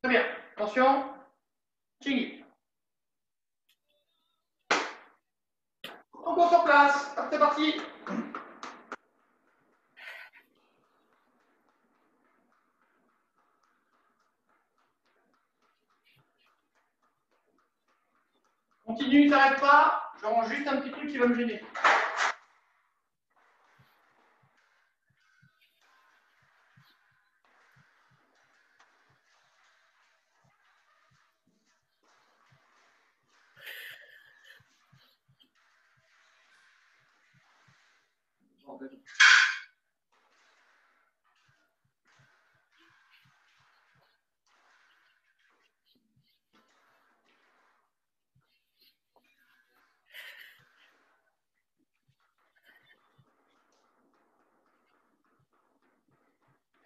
Très bien. Attention. Chigui. Encore sur place. Hop, c'est parti. Continue, t'arrête pas. Je range juste un petit truc qui va me gêner.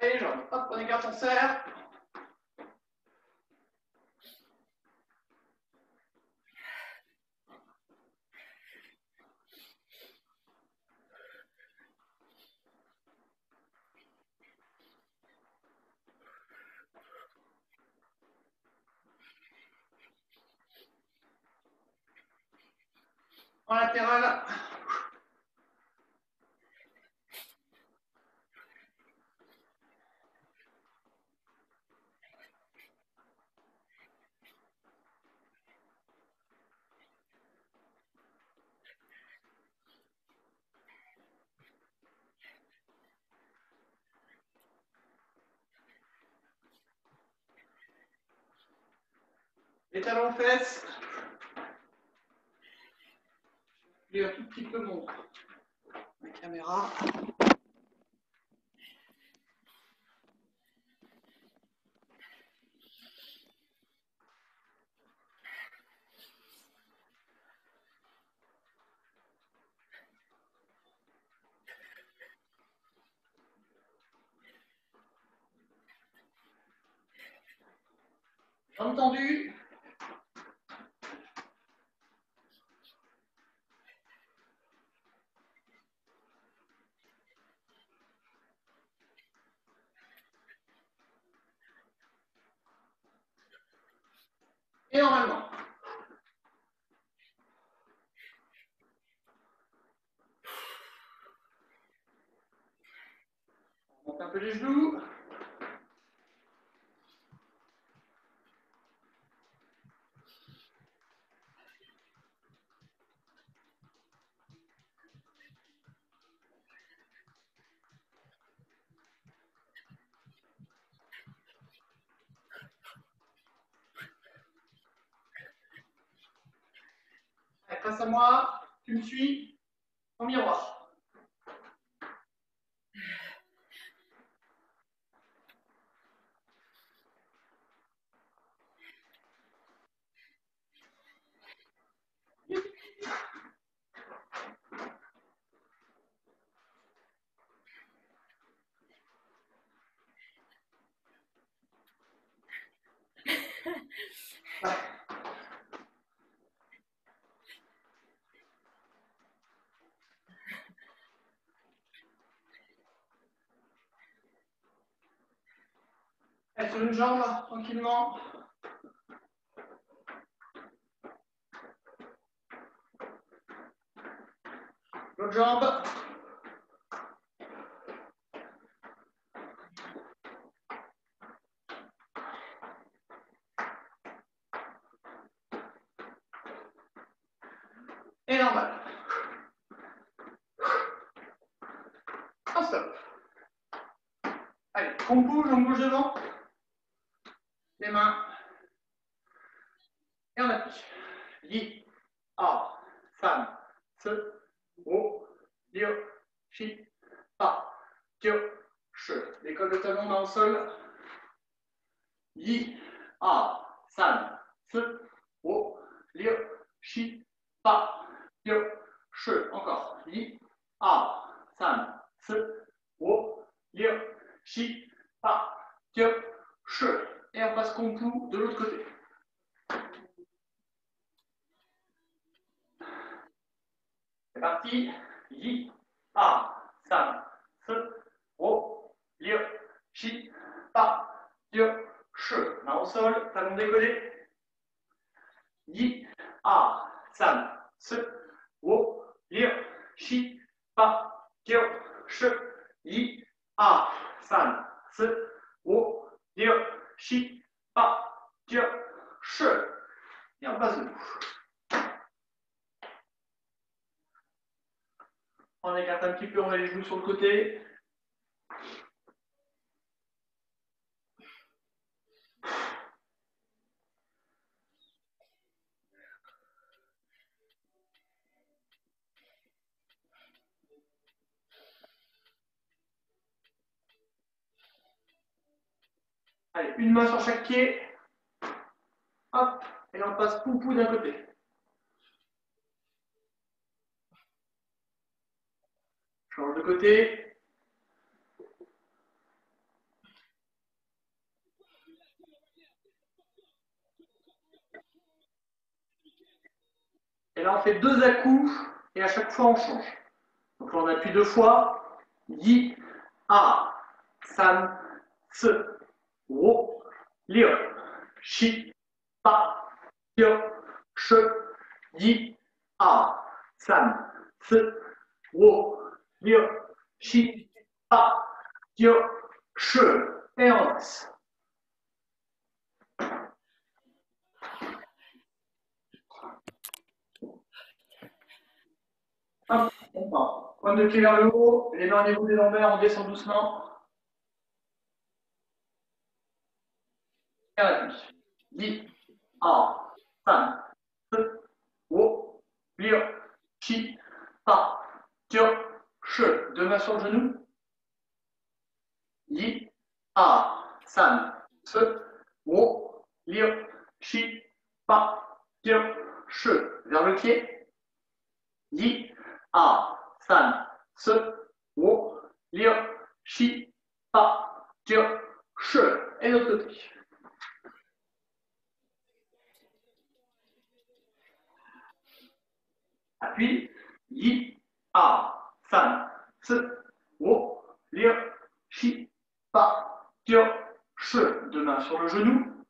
Et les jambes. Hop, on écarte, on serre. En latéral. Les talons aux fesses. Et un tout petit peu la caméra. Jambes tendues. Et normalement. On monte un peu les genoux. Allez, face à moi, tu me suis en miroir. Allez, sur une jambe, tranquillement. L'autre jambe. Et normal. En stop. Allez, on bouge devant. Les mains. Et on appuie. Yi, a, san, se, o, dio, shi, pa, tio, she. L'école de talon dans le sol. Yi, a, san, se, o, dio, shi, pa, tio, she. Encore. Yi, a, san, se, o, dio, shi, pa, tio, she. Et on passe konpu de l'autre côté. C'est parti. Yi, a, san, se, o, dio, shi, pa, tio, Che, main au sol, talon décollé. Yi, A, San, Se, Wo, Liu, Shi, Pa, Kyo, She, Yi, A, San, Se, Wo, Liu, Shi, Pa, Kyo, She. Et on passe debout. On écarte un petit peu, on met les genoux sur le côté. Allez, une main sur chaque pied. Hop, et on passe poupou d'un côté. Change de côté. Et là, on fait 2 à-coups et à chaque fois, on change. Donc là, on appuie 2 fois. Yi, A, San, Se, Wo, Liu, Shi, Pa, Kyo, She, Yi, A, San, Se, Wo, Liu, Shi, Pa, Kyo, She. Et on passe. Hop, on part. Pointe de pied vers le haut, les mains au niveau des lombaires, on descend doucement. Et on appuie. Yi, A, San, Se, Wo, Liu, Shi, Pa, Kyo, She. 2 mains sur le genou. Yi, A, San, Se, Wo, Liu, Shi, Pa, Kyo, She. Vers le pied. Yi, A, San, Se, Wo, Liu, Shi, Pa, Kyo, She. Et l'autre côté. Appuie. Yi, A, San, Se, Wo, Liu, Shi, Pa, Kyo, She. 2 mains sur le genou.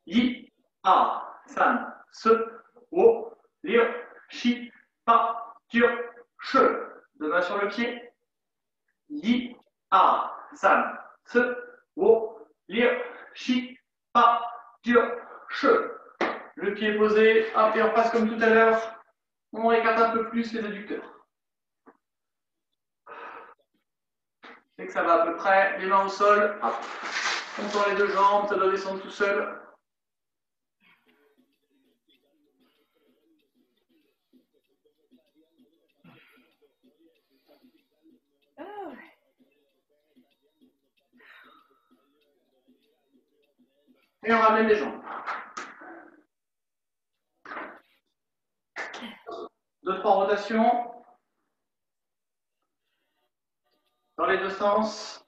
Yi, A, San, Se, Wo, Liu, Shi, Pa, Kyo, She. 2 mains sur le pied. Yi, A, San, Se, Wo, Liu, Shi, Pa, Kyo, She. Le pied posé, hop, et on passe comme tout à l'heure. On écarte un peu plus les adducteurs. C'est que ça va à peu près. Les mains au sol, hop. On tend les 2 jambes, ça doit descendre tout seul. Et on ramène les jambes. 2-3 rotations. Dans les 2 sens.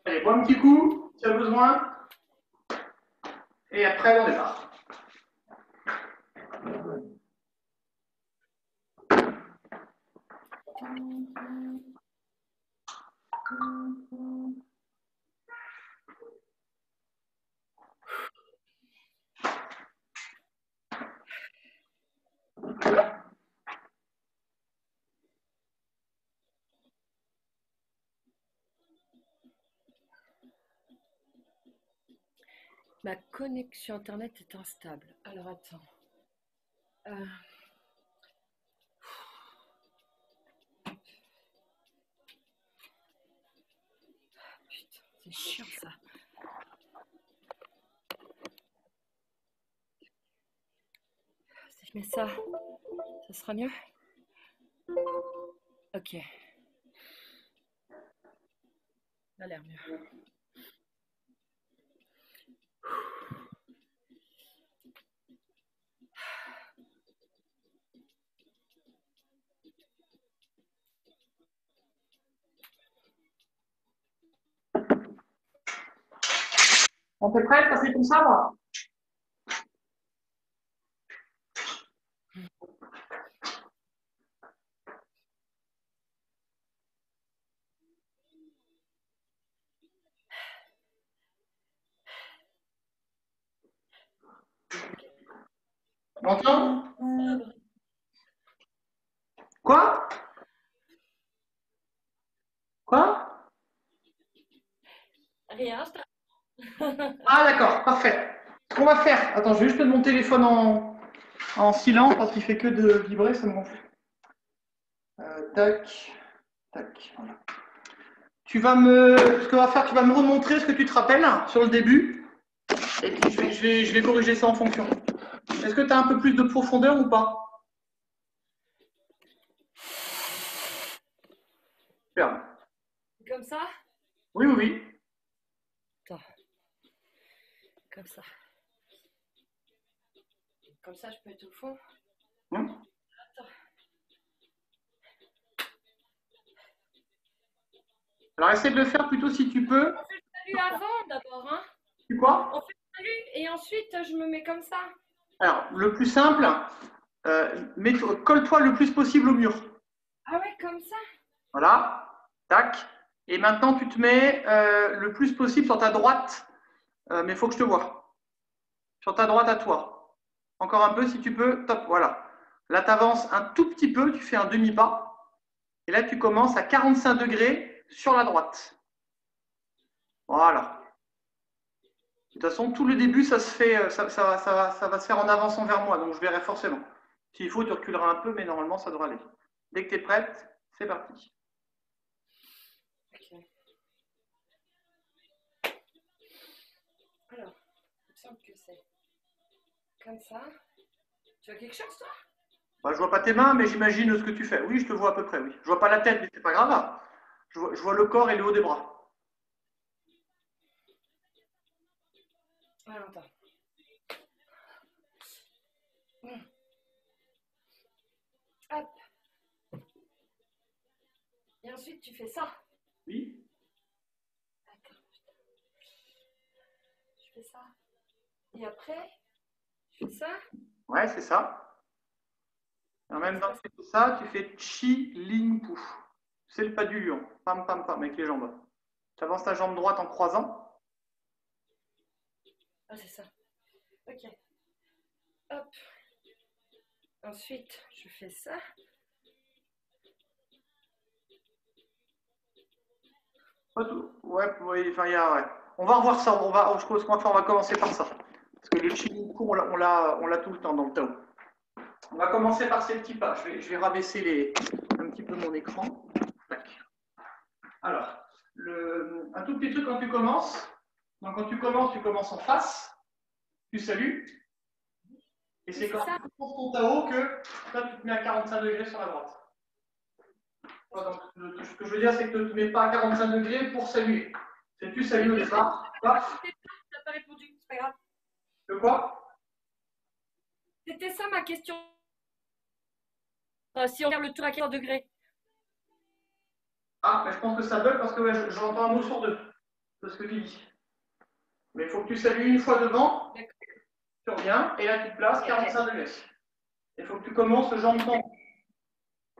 Allez, bois un petit coup, si tu as besoin. Et après, on départ. Ma connexion internet est instable. Alors attends. Putain, c'est chiant ça. Si je mets ça, ça sera mieux? Ok. Ça a l'air mieux. On fait prêt, passer comme ça, moi. Tu m'entends? Quoi? Quoi? Rien, Ah d'accord, parfait. Ce qu'on va faire, attends, je vais juste mettre mon téléphone en silence parce qu'il fait que de vibrer, ça me gonfle. Tac, tac, voilà. Ce qu'on va faire, tu vas me remontrer ce que tu te rappelles sur le début, et puis je vais corriger ça en fonction. Est-ce que tu as un peu plus de profondeur ou pas? Super. Comme ça? Oui, oui, oui. Attends. Comme ça. Comme ça, je peux être au fond. Hum. Alors essaie de le faire plutôt si tu peux. On fait le salut avant d'abord, hein? Tu quoi? On fait le salut et ensuite je me mets comme ça. Alors, le plus simple, colle-toi le plus possible au mur. Ah ouais, comme ça? Voilà, tac. Et maintenant, tu te mets le plus possible sur ta droite, mais il faut que je te vois. Sur ta droite à toi. Encore un peu si tu peux, top, voilà. Là, tu avances un tout petit peu, tu fais un demi-pas. Et là, tu commences à 45 degrés sur la droite. Voilà. De toute façon, tout le début, ça se fait, ça va se faire en avançant vers moi, donc je verrai forcément. S'il faut, tu reculeras un peu, mais normalement, ça devrait aller. Dès que tu es prête, c'est parti. Ok. Alors, il me semble que c'est comme ça. Tu as quelque chose, toi? Bah, je vois pas tes mains, mais j'imagine ce que tu fais. Oui, je te vois à peu près, oui. Je vois pas la tête, mais c'est pas grave. Je vois le corps et le haut des bras. Alors, attends. Hop. Et ensuite, tu fais ça. Oui. Attends. Je fais ça. Et après, je fais ça. Ouais, c'est ça. Et en même temps que tu fais ça, tu fais Chi Ling Pu. C'est le pas du lion. Pam, pam, pam, avec les jambes. Tu avances ta jambe droite en croisant. Ah, c'est ça. Ok. Hop. Ensuite, je fais ça. Pas tout. Ouais, enfin, ouais. On va revoir ça. Je pense qu'on va commencer par ça. Parce que le Chi Ling Pu, on l'a tout le temps dans le Tao. On va commencer par ces petits pas. Je vais rabaisser un petit peu mon écran. Tac. Alors, un tout petit truc quand tu commences. Donc, quand tu commences en face. Tu salues. Et c'est quand tu commences ton Tao que là, tu te mets à 45 degrés sur la droite. Donc, ce que je veux dire, c'est que tu ne te mets pas à 45 degrés pour saluer. C'est tu salues au départ. Tu n'as pas répondu, c'est pas grave. De quoi? C'était ça ma question. Si on regarde le tour à 40 degrés. Ah, mais je pense que ça bug parce que ouais, j'entends un mot sur deux de ce que tu dis. Mais il faut que tu salues une fois devant. Tu reviens et là, tu te places 45 degrés. Il faut que tu commences jambe tendue.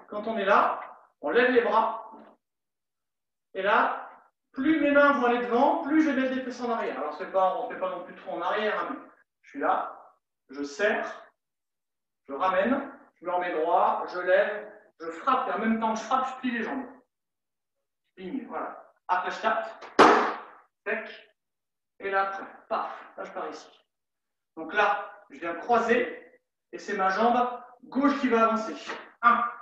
Quand on est là, on lève les bras. Et là, plus mes mains vont aller devant, plus je laisse des fesses en arrière. Alors, on ne fait pas non plus trop en arrière. Hein, mais je suis là, je serre, je ramène, je me remets droit, je lève, je frappe. Et en même temps que je frappe, je plie les jambes. Ping, voilà. Après, je tape. Sec. Et là, après, paf, là, je pars ici. Donc là, je viens croiser. Et c'est ma jambe gauche qui va avancer. 1.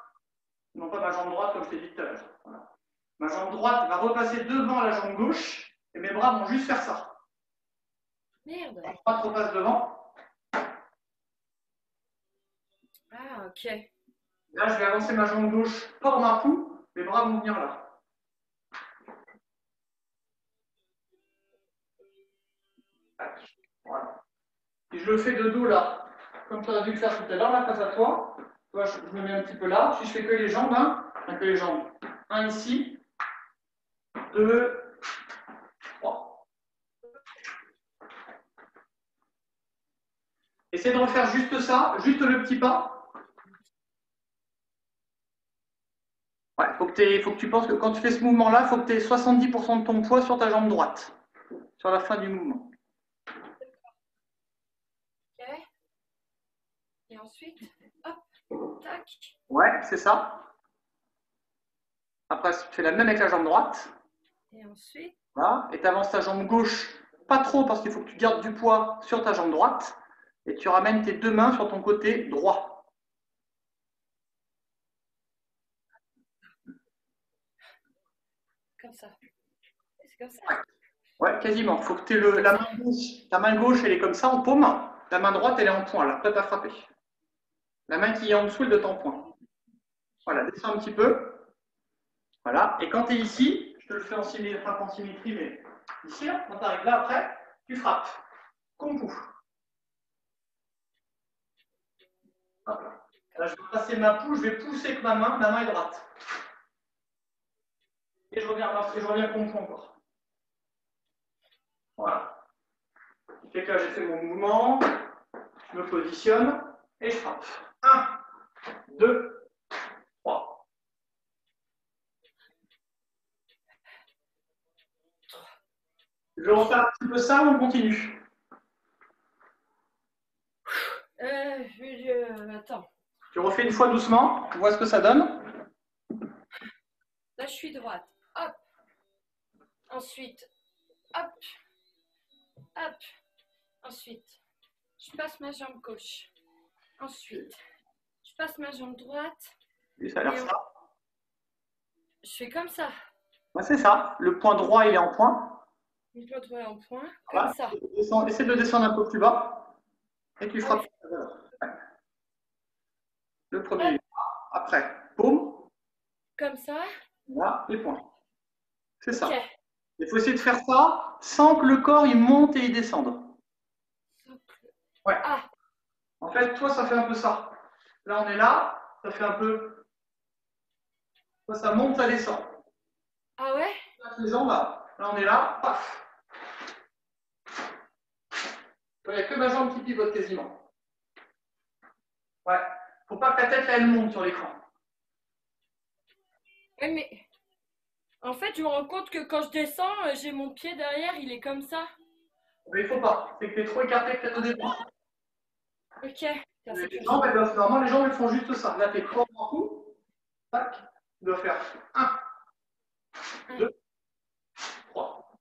Non pas ma jambe droite comme je t'ai dit tout à l'heure. Voilà. Ma jambe droite va repasser devant la jambe gauche et mes bras vont juste faire ça. Merde. La droite repasse devant. Ah, ok. Là, je vais avancer ma jambe gauche par ma poue. Les bras vont venir là. Voilà. Et je le fais de dos là. Comme tu as vu faire tout à l'heure, là, face à toi. Toi, je me mets un petit peu là. Si je fais que les jambes, que les jambes. 1 ici. 2, 3. Essaie de refaire juste ça, juste le petit pas. Ouais, faut que tu penses que quand tu fais ce mouvement-là, il faut que tu aies 70% de ton poids sur ta jambe droite, sur la fin du mouvement. Ok. Et ensuite, hop, tac. Ouais, c'est ça. Après, tu fais la même avec la jambe droite. Et ensuite. Voilà. Et tu avances ta jambe gauche, pas trop parce qu'il faut que tu gardes du poids sur ta jambe droite. Et tu ramènes tes deux mains sur ton côté droit. Comme ça. C'est comme ça. Ouais, quasiment. Il faut que tu aies la main gauche. Ta main gauche, elle est comme ça en paume. Ta main droite, elle est en point, là, prête à frapper. La main qui est en dessous, elle est en point. Voilà, descends un petit peu. Voilà. Et quand tu es ici, je te le fais en symétrie, mais ici, là, quand tu arrives là après, tu frappes. Kung-fu. Voilà. Là, je vais passer ma pouce, je vais pousser avec ma main est droite. Et je reviens Kung-fu encore. Voilà. Ce qui fait que là, j'ai fait mon mouvement, je me positionne et je frappe. 1, 2, 3. Je vais refaire un petit peu ça ou on continue? Attends. Tu refais une fois doucement, tu vois ce que ça donne. Là, je suis droite. Hop. Ensuite, hop. Hop. Ensuite, je passe ma jambe gauche. Ensuite, je passe ma jambe droite. Et ça a l'air ça. Je fais comme ça. Ouais, c'est ça. Le point droit, il est en point. Le point droit est en point. Voilà. Comme ça. Essaie de descendre un peu plus bas. Et tu frappes. Ouais. Le premier. Après, paume. Comme ça. Là, les points. C'est ça. Okay. Il faut essayer de faire ça sans que le corps il monte et il descende. Ouais. Ah. En fait, toi, ça fait un peu ça. Là, on est là, ça fait un peu. Toi, ça monte, ça descend. Ah ouais? Les jambes, là, on est là, paf. Il n'y a que ma jambe qui pivote quasiment. Ouais. Faut pas que ta tête, là, elle monte sur l'écran. Oui, mais en fait, je me rends compte que quand je descends, j'ai mon pied derrière, il est comme ça. Mais il faut pas. C'est que tu es trop écarté que tête au départ. Ok. Les jambes, normalement, les jambes, elles font juste ça. Là, tu es fort en coup. Tac. Tu dois faire 1, 2, 3.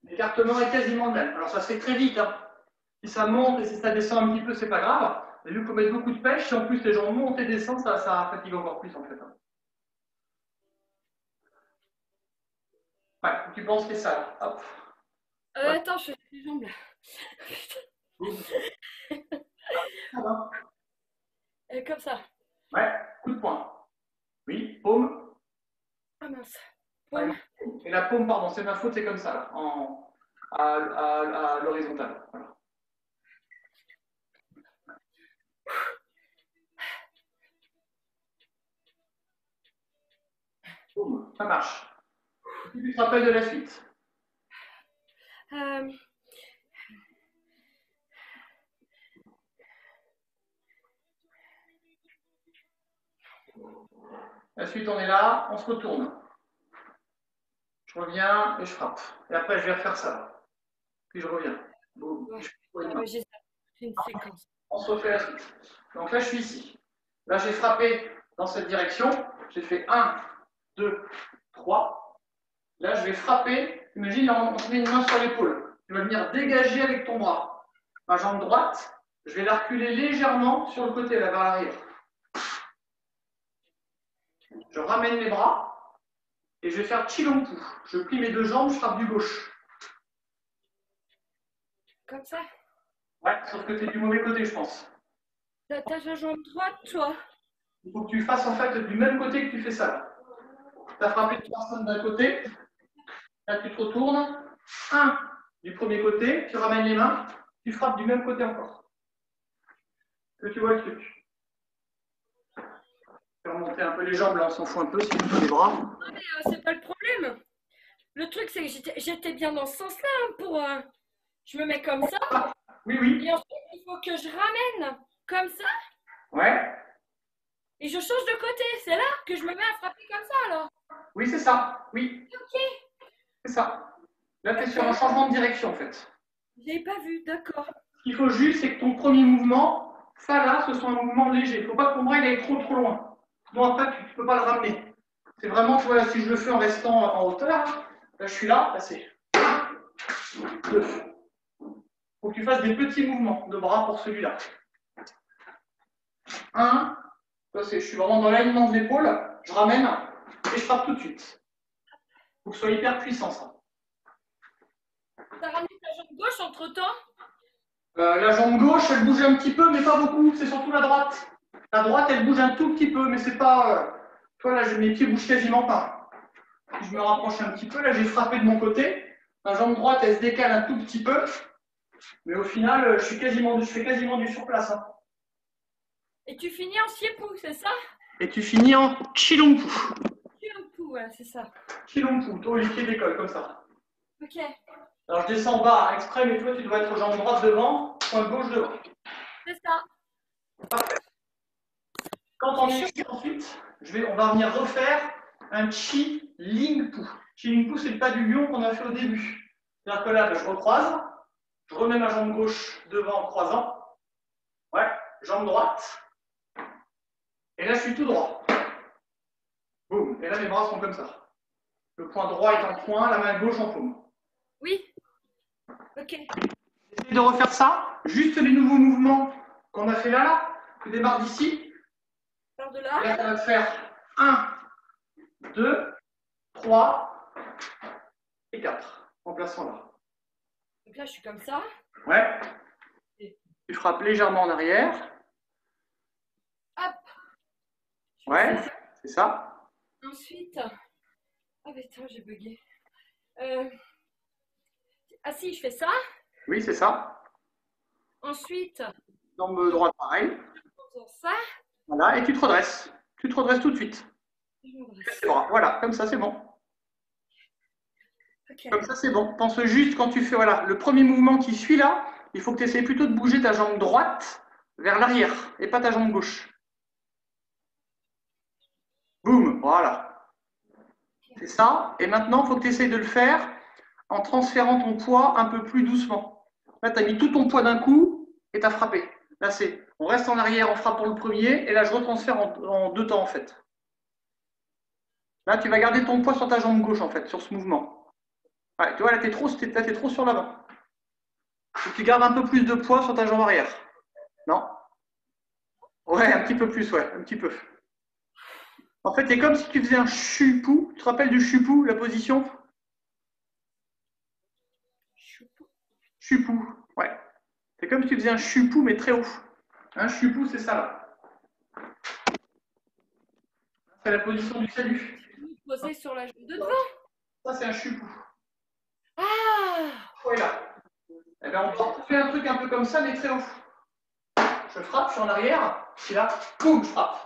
L'écartement est quasiment le même. Alors, ça se fait très vite. Hein. Si ça monte et si ça descend un petit peu, c'est pas grave. Mais vu qu'il faut mettre beaucoup de pêche, si en plus les jambes montent et descendent, ça fatigue encore plus en fait. Ouais, tu penses que c'est ça. Là. Hop. Ouais. Attends, je fais les jambes là. Comme ça. Ouais, coup de poing. Oui, paume. Ah mince. Paume. Ouais. Et la paume, pardon, c'est ma faute, c'est comme ça, là, à l'horizontale. Voilà. Paume, ça marche. Tu te rappelles de la suite. La suite, on est là, on se retourne. Je reviens et je frappe. Et après, je vais refaire ça. Puis je reviens. Boum. Ouais. J'ai une séquence. On se refait la suite. Donc là, je suis ici. Là, j'ai frappé dans cette direction. J'ai fait 1, 2, 3. Là, je vais frapper. Imagine, on se met une main sur l'épaule. Tu vas venir dégager avec ton bras. Ma jambe droite, je vais la reculer légèrement sur le côté, là, vers l'arrière. Je ramène mes bras et je vais faire Chilompu. Je plie mes deux jambes, je frappe du gauche. Comme ça? Ouais, sauf que tu es du mauvais côté, je pense. T'as la jambe droite, toi? Il faut que tu fasses en fait du même côté que tu fais ça. Tu as frappé une personne d'un côté. Là, tu te retournes. 1 du premier côté, tu ramènes les mains, tu frappes du même côté encore. Que tu vois le truc. Je vais remonter un peu les jambes, là, on s'en fout un peu, c'est plutôt les bras. Non, mais c'est pas le problème. Le truc, c'est que j'étais bien dans ce sens-là pour. Je me mets comme ça. Oui, oui. Et ensuite, il faut que je ramène comme ça. Ouais. Et je change de côté. C'est là que je me mets à frapper comme ça, alors. Oui, c'est ça. Oui. Ok. C'est ça. Là, tu es sur un changement de direction, en fait. J'avais pas vu, d'accord. Ce qu'il faut juste, c'est que ton premier mouvement, Ça là, ce sont un mouvement léger. Il ne faut pas que ton bras il aille trop loin. Sinon après, tu ne peux pas le ramener. C'est vraiment, tu vois, si je le fais en restant en hauteur, là je suis là, c'est 1, 2. Il faut que tu fasses des petits mouvements de bras pour celui-là. 1, je suis vraiment dans l'alignement de l'épaule, je ramène et je frappe tout de suite. Il faut que ce soit hyper puissant ça. T'as ramené ta jambe gauche entre-temps? La jambe gauche, elle bouge un petit peu, mais pas beaucoup. C'est surtout la droite. La droite, elle bouge un tout petit peu, mais c'est pas... toi, là, mes pieds bougent quasiment pas. Je me rapproche un petit peu. Là, j'ai frappé de mon côté. La jambe droite, elle se décale un tout petit peu. Mais au final, je fais quasiment du surplace. Hein. Et tu finis en Siepou, c'est ça? Et tu finis en Chilongpu. Chilongpu, ouais, c'est ça. Chilongpu, toi, les pieds décollent comme ça. Ok. Alors, je descends bas exprès, mais toi, tu dois être jambe droite devant, pointe gauche devant. C'est ça. Parfait. Quand on est ici, ensuite, on va venir refaire un Chi-Ling-Pu. Chi-Ling-Pu, c'est le pas du lion qu'on a fait au début. C'est-à-dire que là, je recroise, je remets ma jambe gauche devant en croisant. Ouais, jambe droite. Et là, je suis tout droit. Boum. Et là, mes bras sont comme ça. Le poing droit est en point, la main gauche en paume. Oui. Ok. Essayez de refaire ça. Juste les nouveaux mouvements qu'on a fait là. Tu démarres d'ici. Par de Et là, là. ça va te faire 1, 2, 3 et 4. En plaçant là. Donc là, je suis comme ça. Ouais. Tu frappes légèrement en arrière. Hop. Ouais, c'est ça. Ensuite. Ah putain, j'ai bugué. Ah si, je fais ça. Oui, c'est ça. Ensuite. Jambe droite, pareil. Ça. Voilà, et tu te redresses. Tu te redresses tout de suite. Je me redresse. Les bras. Voilà, comme ça, c'est bon. Ok. Comme ça, c'est bon. Pense juste quand tu fais voilà, le premier mouvement qui suit là, il faut que tu essaies plutôt de bouger ta jambe droite vers l'arrière et pas ta jambe gauche. Boum, voilà. C'est ça. Et maintenant, il faut que tu essaies de le faire en transférant ton poids un peu plus doucement. Là, tu as mis tout ton poids d'un coup et tu as frappé. Là, c'est on reste en arrière, on frappe pour le premier, et là, je retransfère en deux temps en fait. Là, tu vas garder ton poids sur ta jambe gauche en fait, sur ce mouvement. Ouais, tu vois, là, tu es trop sur l'avant. Faut que tu gardes un peu plus de poids sur ta jambe arrière. Non? Ouais, un petit peu plus, ouais, un petit peu. En fait, c'est comme si tu faisais un chupou. Tu te rappelles du chupou, la position? Chupou, ouais. C'est comme si tu faisais un chupou, mais très haut. Un chupou, c'est ça, là. C'est la position du salut. Poser sur la jambe de devant. Ça, c'est un chupou. Ah! Ouais, là. Eh bien, on peut faire un truc un peu comme ça, mais très haut. Je frappe, je suis en arrière. Et là, boum, je frappe.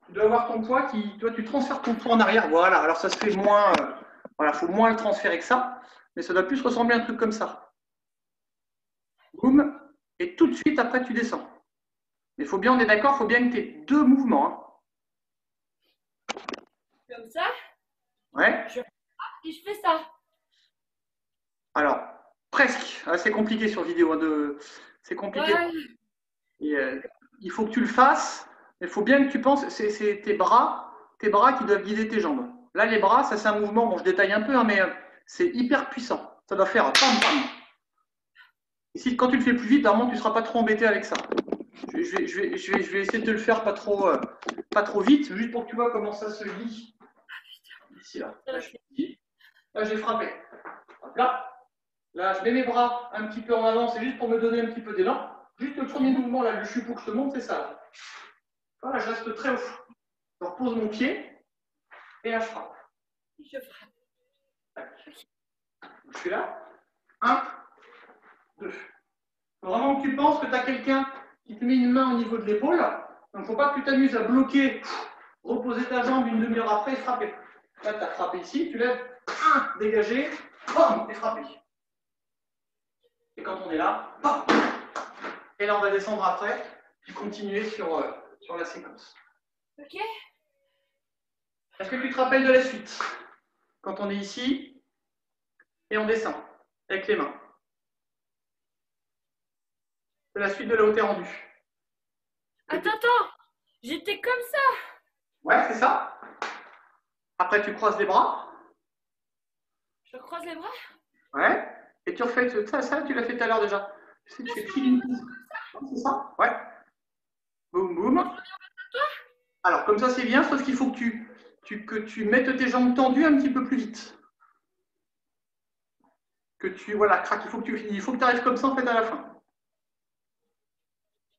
Tu dois avoir ton poids qui. Toi, tu transfères ton poids en arrière. Voilà, alors ça se fait moins. Voilà, il faut moins le transférer que ça. Mais ça doit plus ressembler à un truc comme ça. Boum. Et tout de suite, après, tu descends. Mais il faut bien, on est d'accord, il faut bien que tu aies deux mouvements. Hein. Comme ça. Ouais. Et je fais ça. Alors, presque. Ah, c'est compliqué sur vidéo. C'est compliqué. Ouais. Et, il faut que tu le fasses. Il faut bien que tu penses, c'est tes bras qui doivent guider tes jambes. Là, les bras, ça c'est un mouvement, bon, je détaille un peu, hein, mais c'est hyper puissant. Ça doit faire pam pam. Et si quand tu le fais plus vite, normalement, tu ne seras pas trop embêté avec ça. Je vais essayer de te le faire pas trop vite, juste pour que tu vois comment ça se lit. Ici, là. Là, j'ai frappé. Là, je mets mes bras un petit peu en avant, c'est juste pour me donner un petit peu d'élan. Juste le premier mouvement, là, le chupou que je te montre, c'est ça. Là. Voilà, je reste très haut. Je repose mon pied et là, je frappe. Je frappe. Je suis là. 1, 2. Il faut vraiment que tu penses que tu as quelqu'un qui te met une main au niveau de l'épaule. Donc, il ne faut pas que tu t'amuses à bloquer, reposer ta jambe une demi-heure après et frapper. Là, tu as frappé ici, tu lèves, 1, dégagé, bam, et frappé. Et quand on est là, bam. Et là, on va descendre après et continuer sur la séquence. Ok. Est-ce que tu te rappelles de la suite? Quand on est ici et on descend avec les mains. fais la suite de là où t'es rendu. Attends. J'étais comme ça. Ouais, c'est ça. Après, tu croises les bras. Je croise les bras. Ouais. Et tu refais ça, tu l'as fait tout à l'heure déjà. Tu sais, tu fais killing pose. C'est ça? Ouais. Boum, boum. Alors, comme ça, c'est bien, sauf qu'il faut que tu mettes tes jambes tendues un petit peu plus vite. Voilà, crac, il faut que tu arrives comme ça, en fait, à la fin.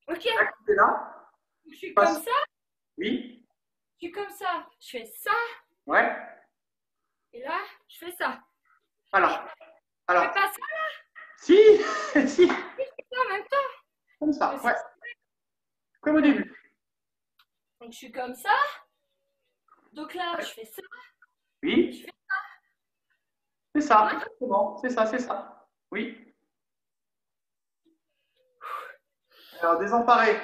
Ok. Là, tu es là. Je suis comme ça. Oui. Je suis comme ça. Je fais ça. Ouais. Et là, je fais ça. Alors. Je fais pas ça. Si, si. Je fais ça en même temps. Comme ça, ouais. Comme au début. Donc, je suis comme ça. Donc là, je fais ça. Oui. Je fais ça. C'est ça, exactement. C'est ça. Oui. Alors, désemparé.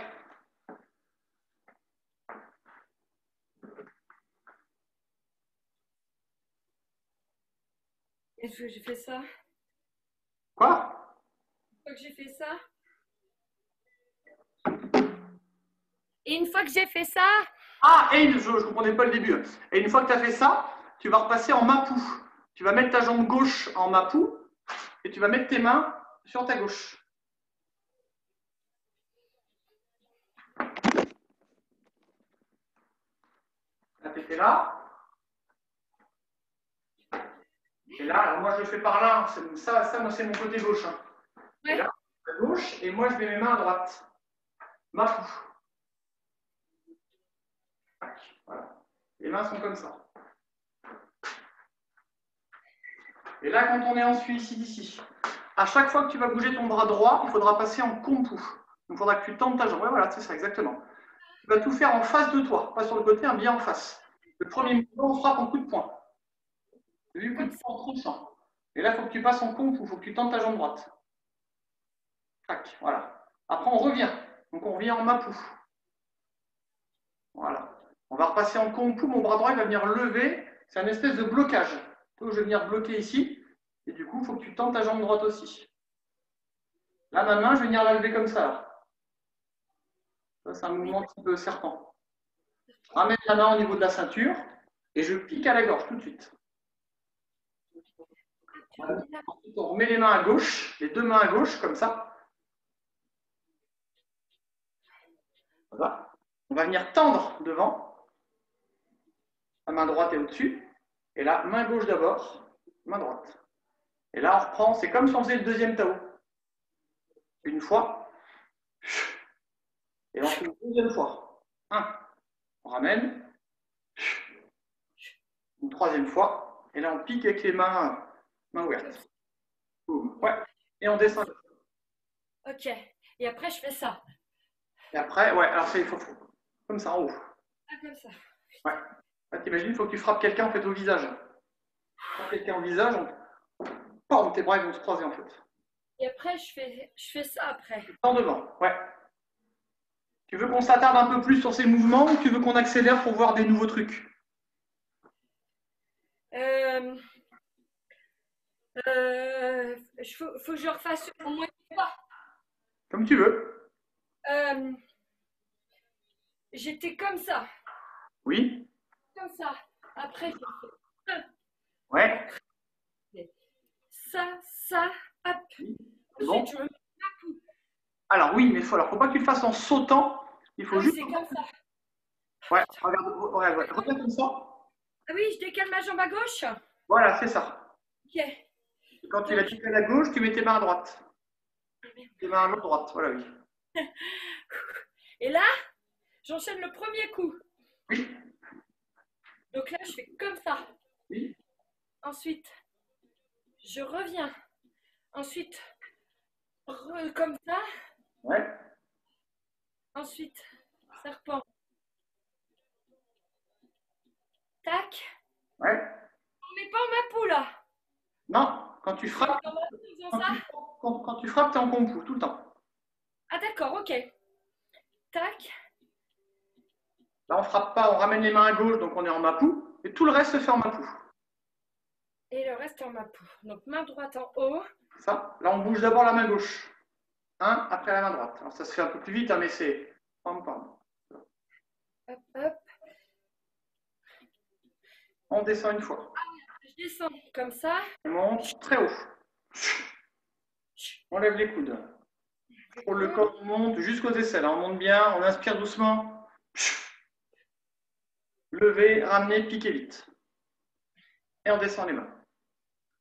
Est-ce que j'ai fait ça? Quoi? Une fois que j'ai fait ça. Et une fois que j'ai fait ça. Ah, et je ne comprenais pas le début. Et une fois que tu as fait ça, tu vas repasser en mapou. Tu vas mettre ta jambe gauche en mapou et tu vas mettre tes mains sur ta gauche. Là, tu étais là. Et là, alors moi je le fais par là. Ça moi c'est mon côté gauche. Hein. Ouais. Et là, à gauche, et moi je mets mes mains à droite. Mapou. Voilà. Les mains sont comme ça. Et là, quand on est en suicide ici, à chaque fois que tu vas bouger ton bras droit, il faudra passer en kompu. Donc, il faudra que tu tentes ta jambe. Ouais, voilà, c'est ça, exactement. Tu vas tout faire en face de toi, pas sur le côté, bien en face. Le premier mouvement, on frappe en coup de poing. Du coup de poing tranchant. Et là, il faut que tu passes en kompu, il faut que tu tentes ta jambe droite. Tac, voilà. Après, on revient. Donc, on revient en mapou. Voilà. On va repasser en kompu, mon bras droit il va venir lever. C'est un espèce de blocage. Donc, je vais venir bloquer ici. Et du coup, il faut que tu tentes ta jambe droite aussi. Là, ma main, je vais venir la lever comme ça. Ça, c'est un mouvement un petit peu serpent. Je ramène la main au niveau de la ceinture et je pique à la gorge tout de suite. Voilà. Ensuite, on remet les mains à gauche, les deux mains à gauche, comme ça. Voilà. On va venir tendre devant. La main droite est au-dessus. Et là, main gauche d'abord, main droite. Et là, on reprend, c'est comme si on faisait le deuxième Tao. Une fois. Et ensuite, une deuxième fois. On ramène. Une troisième fois. Et là, on pique avec les mains ouvertes. Ouais. Et on descend. Ok. Et après, je fais ça. Et après, ouais, alors c'est faut comme ça en haut. Ah, comme ça. Ouais. Là, t'imagines, il faut que tu frappes quelqu'un en fait au visage. Frappe quelqu'un au visage, tes bras ils vont se croiser en fait. Et après, je fais ça après. En devant, ouais. Tu veux qu'on s'attarde un peu plus sur ces mouvements ou tu veux qu'on accélère pour voir des nouveaux trucs? Faut que je refasse au moins une fois. Comme tu veux. J'étais comme ça. Oui. Comme ça. Après, j'ai fait ça. Ouais. Ça, hop. C'est bon. Ensuite, je me mets à coup. Alors oui, mais faut pas que tu le fasses en sautant. Il faut juste. C'est comme ça. Ouais, regarde, regarde comme ça. Ah oui, je décale ma jambe à gauche. Voilà, c'est ça. Ok. Et quand tu la décales à gauche, tu mets tes mains à droite. Tes mains à droite, voilà, oui. Et là, j'enchaîne le premier coup. Oui. Donc là, je fais comme ça. Oui. Ensuite, je reviens. Ensuite, comme ça. Ouais. Ensuite, serpent. Tac. Ouais. On met pas en mapou là. Non, quand tu frappes, quand tu frappes, t'es en kompu tout le temps. Ah d'accord, ok. Tac. Là, on frappe pas, on ramène les mains à gauche, donc on est en mapou, et tout le reste se fait en mapou. Et le reste en mapou. Donc main droite en haut. Ça. Là, on bouge d'abord la main gauche. 1 après la main droite. Alors ça se fait un peu plus vite, hein, mais c'est... Pam, pam. Hop, hop. On descend une fois. Je descends comme ça. On monte très haut. On lève les coudes. Pour le corps, on monte jusqu'aux aisselles. On monte bien, on inspire doucement. Lever, ramener, piquer vite. Et on descend les mains.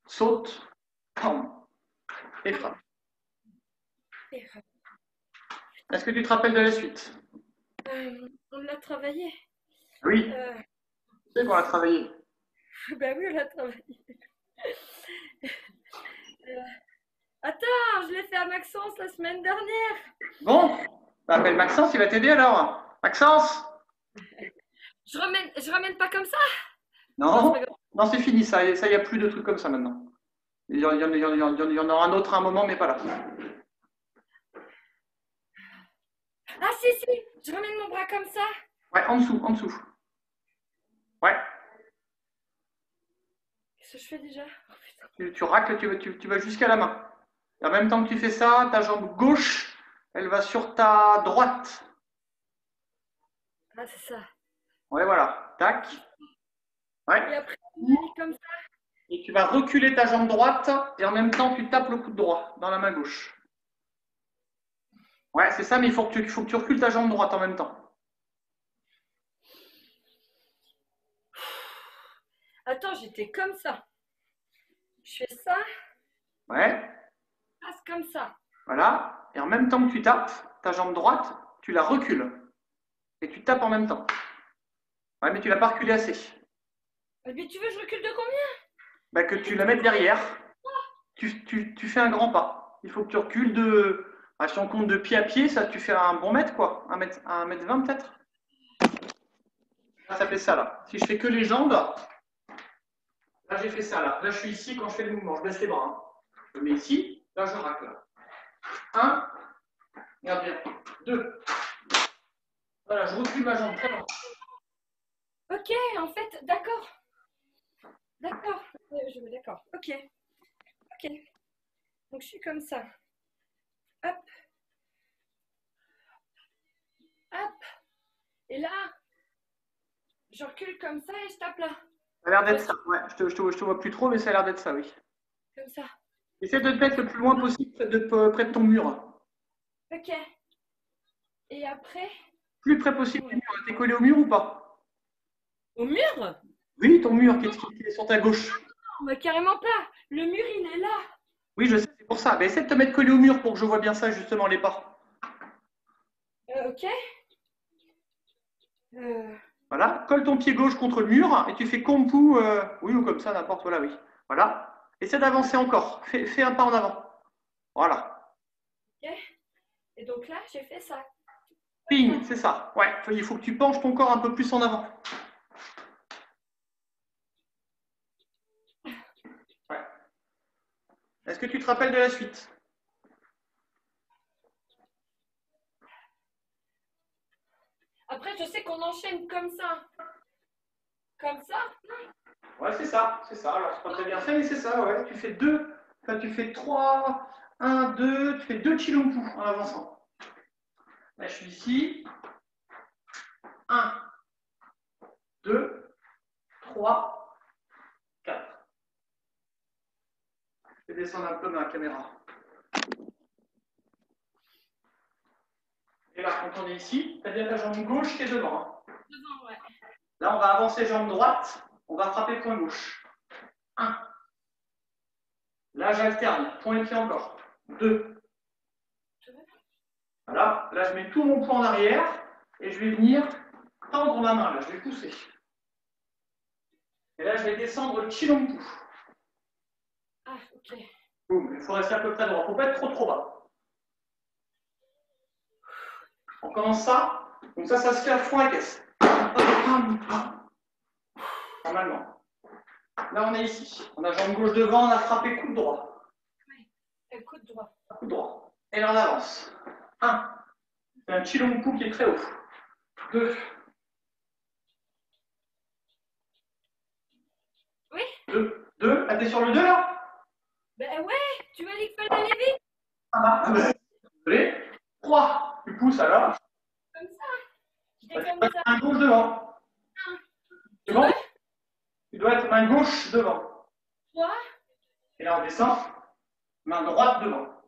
Saute, pam, et frappe. Est-ce que tu te rappelles de la suite? On l'a travaillé. Oui. C'est qu'on l'a travaillé. Ben oui, on l'a travaillé. Attends, je l'ai fait à Maxence la semaine dernière. Bon, bah, appelle Maxence, il va t'aider alors. Maxence? Je ramène pas comme ça. Non, non, c'est fini, ça, il n'y a plus de trucs comme ça maintenant. Il y en aura un autre à un moment, mais pas là. Ah si, je ramène mon bras comme ça. Ouais, en dessous. Ouais. Qu'est-ce que je fais déjà? Tu racles, tu vas jusqu'à la main. Et en même temps que tu fais ça, ta jambe gauche, elle va sur ta droite. Ah, c'est ça. Ouais, voilà. Tac. Ouais. Et après, on met comme ça. Et tu vas reculer ta jambe droite et en même temps, tu tapes le coude droit dans la main gauche. Ouais, c'est ça, mais il faut que tu recules ta jambe droite en même temps. Attends, j'étais comme ça. Je fais ça. Ouais. Passe comme ça. Voilà. Et en même temps que tu tapes ta jambe droite, tu la recules. Et tu tapes en même temps. Ouais, mais tu l'as pas reculé assez. Mais tu veux que je recule de combien? Bah, que tu la mettes derrière. Tu fais un grand pas. Il faut que tu recules de... Ah, si on compte de pied à pied, ça, tu fais un bon mètre, quoi. 1 mètre 20 peut-être. Ça fait ça, là. Si je fais que les jambes, là, j'ai fait ça, là. Là, je suis ici quand je fais le mouvement. Je baisse les bras. Hein. Je me mets ici. Là, je racle. 1. Regarde bien. 2. Voilà, je recule ma jambe très loin. Ok, en fait, d'accord. D'accord. D'accord. Ok. Donc, je suis comme ça. Hop. Hop. Et là, je recule comme ça et je tape là. Ça a l'air d'être ça. Ouais, je te vois plus trop, mais ça a l'air d'être ça, oui. Comme ça. Essaie de te mettre le plus loin possible près de ton mur. Ok. Et après? Plus près possible du mur. T'es collé au mur ou pas? Au mur? Oui, ton mur qui est sur ta gauche. Non, mais carrément pas. Le mur, il est là. Oui, je sais, c'est pour ça. Mais essaie de te mettre collé au mur pour que je vois bien ça, justement, les pas. Ok. Voilà. Colle ton pied gauche contre le mur et tu fais kompu, oui, ou comme ça, n'importe, voilà, oui. Voilà. Essaie d'avancer encore. Fais un pas en avant. Voilà. Ok. Et donc là, j'ai fait ça. Ping, c'est ça. Ouais, il faut que tu penches ton corps un peu plus en avant. Ouais. Est-ce que tu te rappelles de la suite? Après, je sais qu'on enchaîne comme ça. Comme ça. Ouais, c'est ça, c'est ça. Alors, c'est pas très bien fait, mais c'est ça, ouais. Tu fais deux, enfin, tu fais 3, 1, 2, tu fais 2 chilompu en avançant. Là, je suis ici. 1, 2, 3, 4. Je vais descendre un peu dans la caméra. Et là, quand on est ici, tu as bien ta jambe gauche qui est devant. Hein. Devant, ouais. Là, on va avancer jambe droite, on va frapper point gauche. 1. Là, j'alterne, point et pied encore. 2. Voilà, là, je mets tout mon poids en arrière et je vais venir tendre ma main, là, je vais pousser. Et là, je vais descendre le chilompu. Ah, ok. Boum, il faut rester à peu près droit, il ne faut pas être trop bas. On commence ça, donc ça se fait à fond à caisse. Normalement. Là, on est ici. On a jambe gauche devant, on a frappé coude droit. Oui, et coude droit. Coude droit. Et là, on avance. 1. C'est un chilompu qui est très haut. 2. Oui. 2. Ah, t'es sur le 2 là? Ben ouais, tu m'as dit qu'il fallait aller vite. Ah bah. Désolé. 3. Tu pousses alors. Comme ça. Je Tu fais comme dois ça. être main gauche devant. C'est bon? Tu dois être main gauche devant. 3. Et là, on descend. Main droite devant.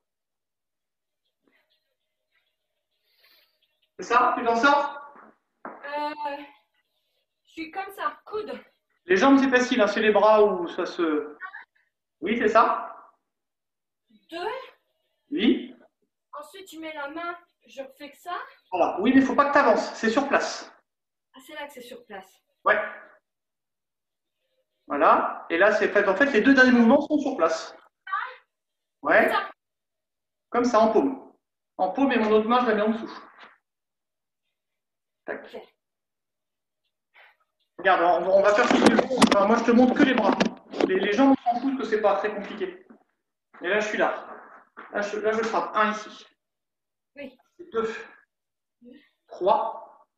C'est ça? Tu t'en sors? Je suis comme ça, coude. Les jambes, c'est facile, hein, c'est les bras où ça se. Oui, c'est ça? 2. Oui. Ensuite, tu mets la main, je refais que ça. Voilà. Oui, mais il ne faut pas que tu avances, c'est sur place. Ah, c'est là que c'est sur place. Ouais. Voilà. Et là, c'est fait. En fait, les deux derniers mouvements sont sur place. Ouais. Comme ça, en paume. En paume et mon autre main, je la mets en dessous. Tac. Ok. Regarde, on va faire ce que tu veux. Enfin, moi, je te montre que les bras. Les jambes, on s'en fout que c'est pas très compliqué. Et là, je suis là. Là, je frappe. 1 ici. Oui. 2. 3.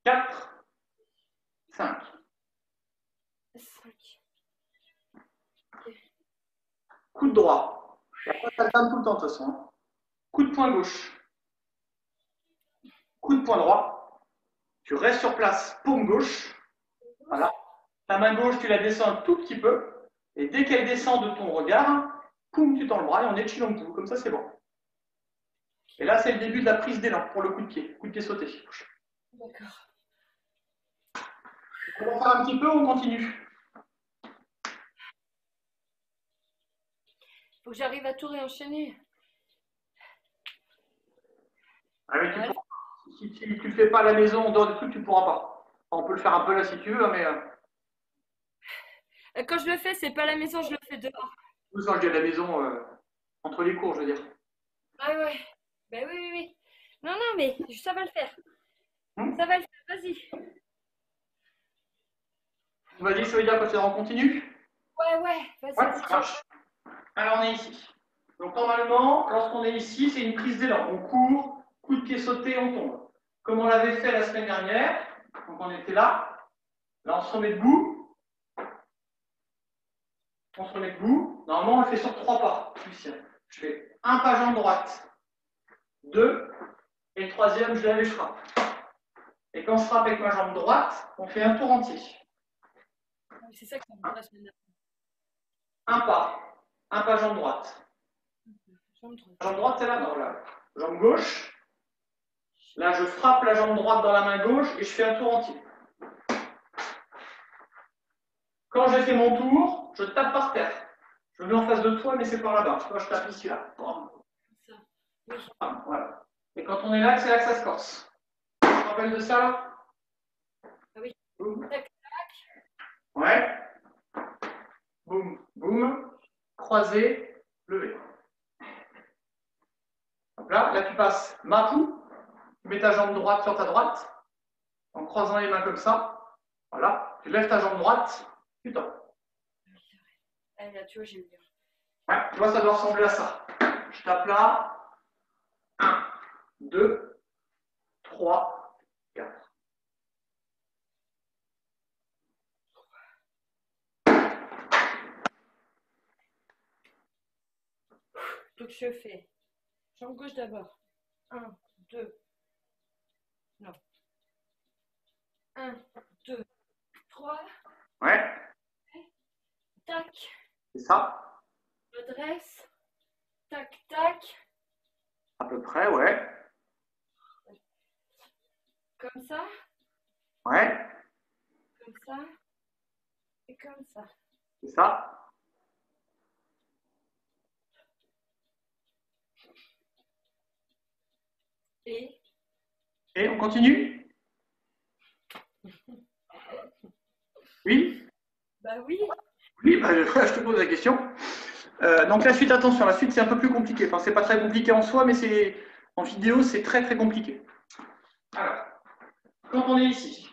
4. 5. 5. Coup de droit. Et après, ça alterne tout le temps, de toute façon. Hein. Coup de poing gauche. Coup de poing droit. Tu restes sur place, paume gauche. Voilà. Ta main gauche, tu la descends un tout petit peu. Et dès qu'elle descend de ton regard, poum, tu tends le bras et on est chillon. Comme ça, c'est bon. Et là, c'est le début de la prise d'élan pour le coup de pied. Coup de pied sauté. D'accord. On va faire un petit peu ou on continue? Faut que j'arrive à tout réenchaîner. Ah oui, si tu ne le fais pas à la maison, en dehors des trucs, tu ne pourras pas. On peut le faire un peu là si tu veux, mais. Quand je le fais, c'est pas à la maison, je le fais dehors. Quand je dis à la maison, entre les cours, je veux dire. Ah ouais. Ben oui, oui, oui. Non, non, mais ça va le faire. Ça va le faire, vas-y. Vas-y, ça veut dire que on continue? Ouais, ouais, vas-y, Ouais, vas-y. ça marche. Alors, on est ici. Donc, normalement, lorsqu'on est ici, c'est une prise d'élan. On court, coup de pied sauté, on tombe. Comme on l'avait fait la semaine dernière, donc on était là. Là, on se remet debout. On se remet debout. Normalement, on le fait sur 3 pas. Je fais un pas jambe droite, 2, et le troisième, je lève et je frappe. Et quand je frappe avec ma jambe droite, on fait un tour entier. C'est ça que ça me la semaine dernière. Un pas jambe droite. Jambe droite, c'est là, non, là. Jambe gauche. Là, je frappe la jambe droite dans la main gauche et je fais un tour entier. Quand j'ai fait mon tour, je tape par terre. Je mets en face de toi, mais c'est par là-bas. Moi, je tape ici, là. Voilà. Et quand on est là, c'est là que ça se corse. Tu te rappelles de ça, là? Oui. Boum. Tac, tac. Ouais. Boum, boum. Croisé, levé. Donc là, tu passes main pou. Tu mets ta jambe droite sur ta droite. En croisant les mains comme ça. Voilà. Tu lèves ta jambe droite. Tu tends. Là, tu vois, j'ai le dur. Ouais, tu vois, ça doit ressembler à ça. Je tape là. 1, 2, 3, 4. Donc, je fais jambe gauche d'abord. 1, 2. Non. 1, 2, 3. Ouais. Tac. C'est ça. Redresse. Tac, tac. À peu près, ouais. Comme ça. Ouais. Comme ça. Et comme ça. C'est ça. Et on continue? Oui? Bah oui. Oui, bah, je te pose la question. Donc la suite, attention, la suite c'est un peu plus compliqué. Enfin, c'est pas très compliqué en soi, mais en vidéo, c'est très très compliqué. Alors, quand on est ici,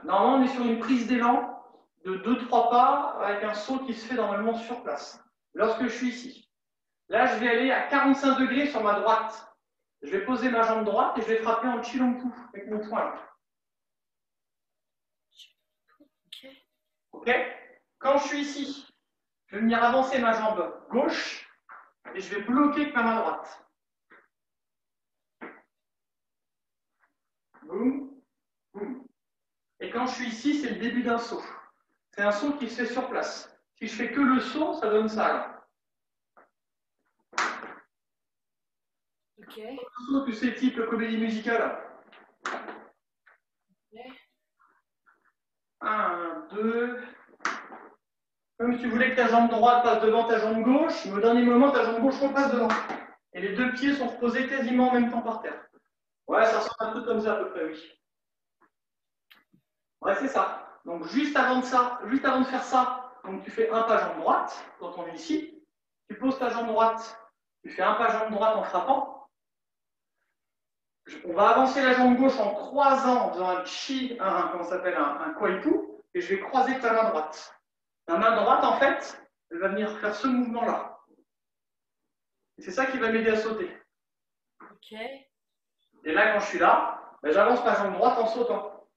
normalement on est sur une prise d'élan de 2-3 pas avec un saut qui se fait normalement sur place. Lorsque je suis ici, là je vais aller à 45 degrés sur ma droite. Je vais poser ma jambe droite et je vais frapper en chilompu avec mon poing là. Ok. Quand je suis ici, je vais venir avancer ma jambe gauche et je vais bloquer avec ma main droite. boum, boum. Et quand je suis ici, c'est le début d'un saut. C'est un saut qui se fait sur place. Si je fais que le saut, ça donne ça. Là. Ok. Le saut, tu sais, type comédie musicale. Ok. 1, 2. Comme si tu voulais que ta jambe droite passe devant ta jambe gauche, mais au dernier moment, ta jambe gauche repasse devant. Et les deux pieds sont reposés quasiment en même temps par terre. Ouais, ça ressemble un peu comme ça à peu près, oui. Ouais, c'est ça. Donc juste avant de faire ça, donc tu fais un pas jambe droite, quand on est ici, tu poses ta jambe droite, tu fais un pas jambe droite en frappant. On va avancer la jambe gauche en croisant, en faisant comment ça s'appelle, un kwaipu, et je vais croiser ta main droite. Ta main droite, en fait, elle va venir faire ce mouvement-là. C'est ça qui va m'aider à sauter. Ok. Et là, quand je suis là, ben, j'avance ma jambe droite en sautant.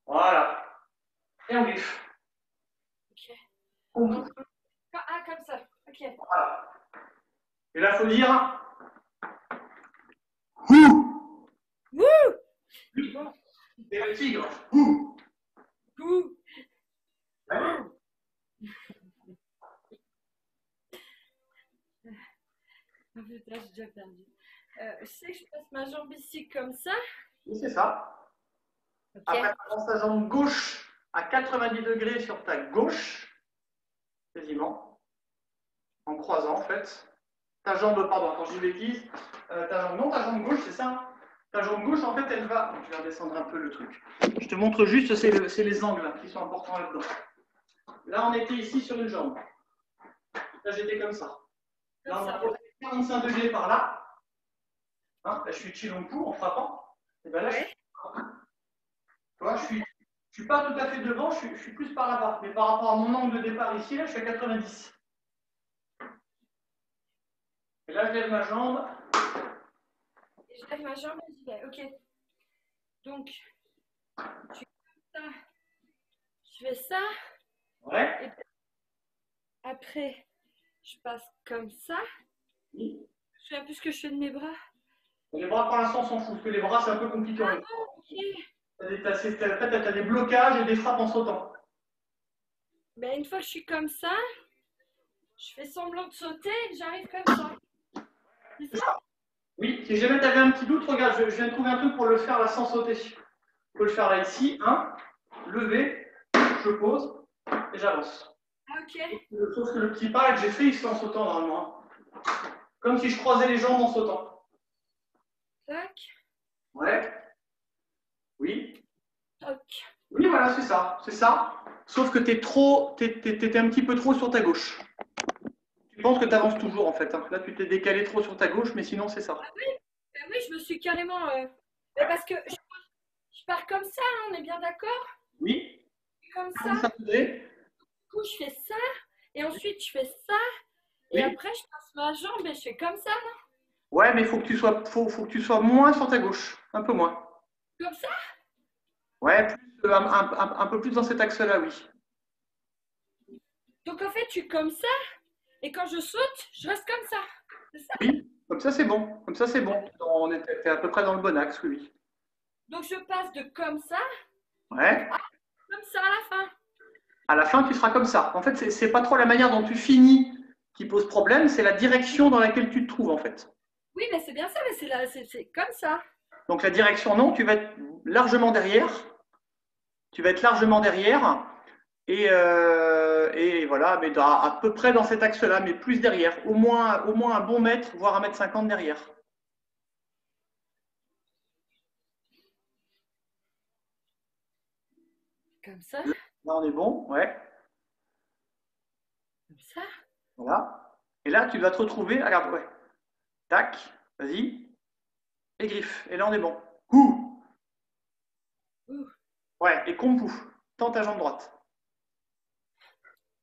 Voilà. Et on griffe. Ok. On... Ah, comme ça. Ok. Voilà. Et là, il faut dire... Ouh. Wouh! Oui. Bon. Et le tigre. Ouh. Ouh. Ouais. Ah, putain, j'ai déjà perdu. Je sais que je passe ma jambe ici comme ça. Oui, c'est ça. Ok. Après, tu avances ta jambe gauche à 90 degrés sur ta gauche, quasiment, en croisant, en fait. Ta jambe, pardon, quand je dis bêtise, ta jambe gauche, c'est ça. Ta jambe gauche, en fait, elle va. Je vais redescendre un peu le truc. Je te montre juste, c'est les angles là, qui sont importants là-dedans. Là, on était ici sur une jambe. Là, j'étais comme ça. Là, on a posé 45 degrés par là. Hein, là, je suis Chilompu en frappant. Et bien là, Ouais. tu vois, je suis pas tout à fait devant, je suis plus par là-bas. Mais par rapport à mon angle de départ ici, là, je suis à 90. Et là, je lève ma jambe. Et je lève ma jambe et j'y vais. Ok. Donc, je fais ça. Je fais ça. Ouais. Et après, je passe comme ça. Oui. Je sais un peu ce que je fais de mes bras. Les bras, pour l'instant, on s'en fout, parce que les bras, c'est un peu compliqué. Ah bon, ok. En fait, tu as des blocages et des frappes en sautant. Ben, une fois que je suis comme ça, je fais semblant de sauter et j'arrive comme ça. C'est ça? Oui, si jamais tu avais un petit doute, regarde, je viens de trouver un truc pour le faire là sans sauter. Je peux le faire là ici. 1, lever, je pose et j'avance. Ah, ok. Sauf que le petit pas que j'ai fait, il se fait en sautant normalement. Comme si je croisais les jambes en sautant. Tac. Ouais. Oui. Toc. Oui, voilà, c'est ça. C'est ça. Sauf que t'étais un petit peu trop sur ta gauche. Je pense que tu avances toujours en fait. Hein. Là, tu t'es décalé trop sur ta gauche, mais sinon, c'est ça. Ah oui, ben oui, je me suis carrément. Mais parce que je pars comme ça, hein, on est bien d'accord? Oui. Comme ça. 45 degrés. Du coup, je fais ça. Et ensuite, je fais ça. Et Oui. après, je passe ma jambe et je fais comme ça, non? Ouais, mais il faut que tu sois moins sur ta gauche. Un peu moins. Comme ça? Ouais, plus, un peu plus dans cet axe-là, oui. Donc en fait, je suis comme ça. Et quand je saute, je reste comme ça. C'est ça? Oui, comme ça, c'est bon. Comme ça, c'est bon. On était à peu près dans le bon axe, oui. Oui. Donc je passe de comme ça Ouais. à comme ça à la fin. À la fin, tu seras comme ça. En fait, c'est pas trop la manière dont tu finis qui pose problème, c'est la direction dans laquelle tu te trouves, en fait. Oui, mais c'est bien ça, mais c'est comme ça. Donc la direction, non, tu vas être largement derrière. Tu vas être largement derrière. Et voilà, mais à peu près dans cet axe-là, mais plus derrière. Au moins un bon mètre, voire 1,50 m derrière. Comme ça. Là, on est bon, ouais. Comme ça. Voilà. Et là, tu vas te retrouver, regarde, ouais. Tac, vas-y. Et griffe. Et là, on est bon. Ouh. Ouh. Ouais, et kompu. Tends ta jambe droite.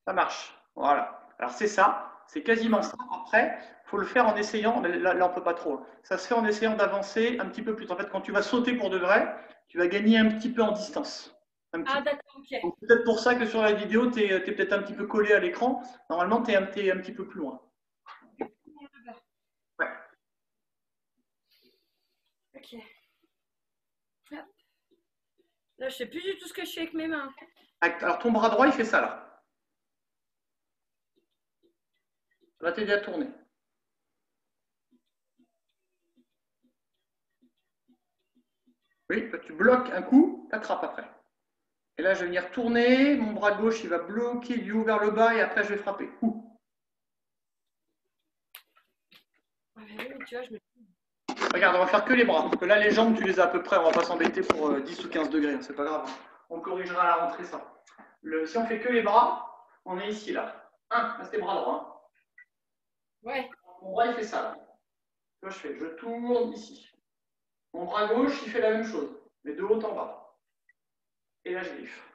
Ça marche. Voilà. Alors, c'est ça. C'est quasiment ça. Après, il faut le faire en essayant. Mais là, on ne peut pas trop. Ça se fait en essayant d'avancer un petit peu plus. En fait, quand tu vas sauter pour de vrai, tu vas gagner un petit peu en distance. Ah d'accord, ok. Donc, peut-être pour ça que sur la vidéo, tu es peut-être un petit peu collé à l'écran. Normalement, tu es un petit peu plus loin. Ouais. Ok. Hop. Là, je sais plus du tout ce que je fais avec mes mains. Alors, ton bras droit, il fait ça, là. Ça va t'aider à tourner. Oui, tu bloques un coup, tu attrapes après. Et là, je vais venir tourner, mon bras gauche, il va bloquer du haut vers le bas, et après, je vais frapper. Ouais, oui, tu vois, je me... Regarde, on va faire que les bras, parce que là, les jambes, tu les as à peu près, on va pas s'embêter pour 10 ou 15 degrés, hein, c'est pas grave. On corrigera à la rentrée ça. Si on fait que les bras, on est ici, là. Là, c'est bras droit. Ouais. Mon bras, il fait ça, là. Là, je tourne ici. Mon bras gauche, il fait la même chose, mais de haut en bas. Et là, je griffe.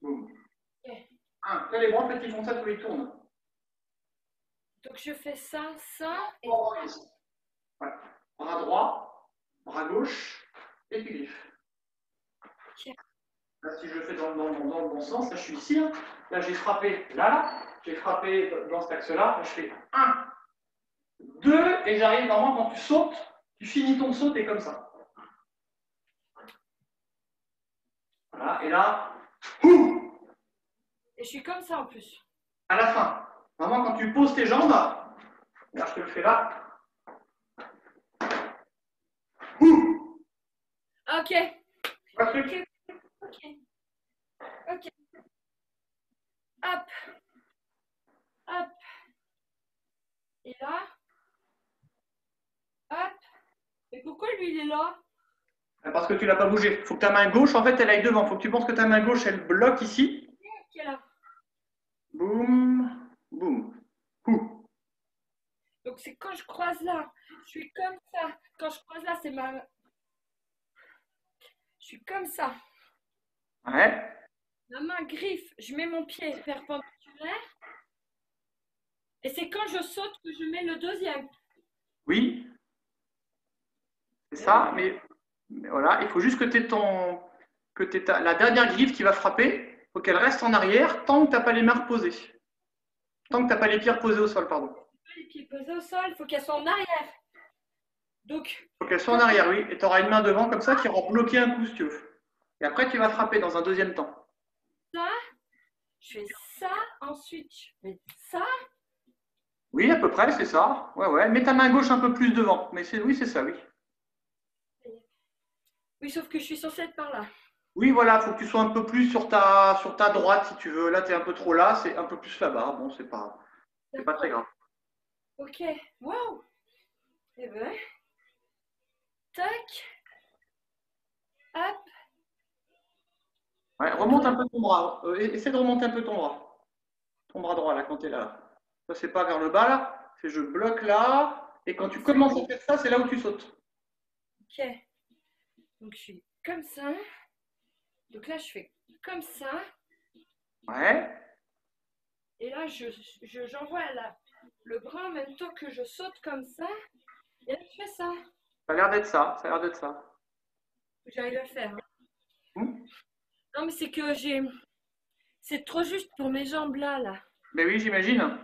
Boum. Okay. Là, les bras, en fait, ils font ça tous ils tournent. Donc, je fais ça, ça, et... Ouais. Bras droit, bras gauche, et tu griffes. Okay. Là, si je le fais dans le bon sens, là, je suis ici. Hein. Là, j'ai frappé là. J'ai frappé dans cet axe-là. Là, je fais 1, 2, et j'arrive normalement quand tu sautes, tu finis ton saut, et comme ça. Voilà, et là, et je suis comme ça en plus. À la fin. Vraiment, quand tu poses tes jambes, là, je te le fais là. Ok. Ok. Ok. Hop. Hop. Et là. Hop. Et pourquoi lui, il est là? Parce que tu l'as pas bougé. Il faut que ta main gauche, en fait, elle aille devant. Il faut que tu penses que ta main gauche, elle bloque ici. Qui est là? Boum, boum. Donc c'est quand je croise là. Je suis comme ça. Quand je croise là, c'est ma... Je suis comme ça. Ouais. Ma main griffe. Je mets mon pied perpendiculaire. Et c'est quand je saute que je mets le deuxième. Oui. C'est ça, mais voilà, il faut juste que tu aies la dernière griffe qui va frapper, il faut qu'elle reste en arrière tant que tu n'as pas les mains reposées. Tant que tu n'as pas les pieds reposés au sol, pardon. Les pieds posés au sol, il faut qu'elles soient en arrière. Donc. Il faut qu'elles soient en arrière, oui. Et tu auras une main devant comme ça qui aura bloqué un coup si tu veux. Et après, tu vas frapper dans un deuxième temps. Ça, je fais ça, ensuite je fais ça. Oui, à peu près, c'est ça. Ouais, ouais. Mets ta main gauche un peu plus devant. Mais oui, c'est ça, oui. Oui, sauf que je suis censée être par là. Oui, voilà, il faut que tu sois un peu plus sur ta droite si tu veux. Là, tu es un peu trop là, c'est un peu plus là-bas. Bon, c'est pas très grave. Ok, waouh. Et ben, tac, hop. Ouais, remonte un peu ton bras. Essaie de remonter un peu ton bras. Ton bras droit, là, quand tu es là. Ça, c'est pas vers le bas, là. C'est je bloque là. Et quand tu commences à faire ça, c'est là où tu sautes. Ok. Donc, je suis comme ça. Donc là, je fais comme ça. Ouais. Et là, j'envoie le bras en même temps que je saute comme ça. Et là, je fais ça. Ça a l'air d'être ça. Ça a l'air d'être ça. J'arrive à le faire. Non, mais c'est que c'est trop juste pour mes jambes là. Mais oui, j'imagine.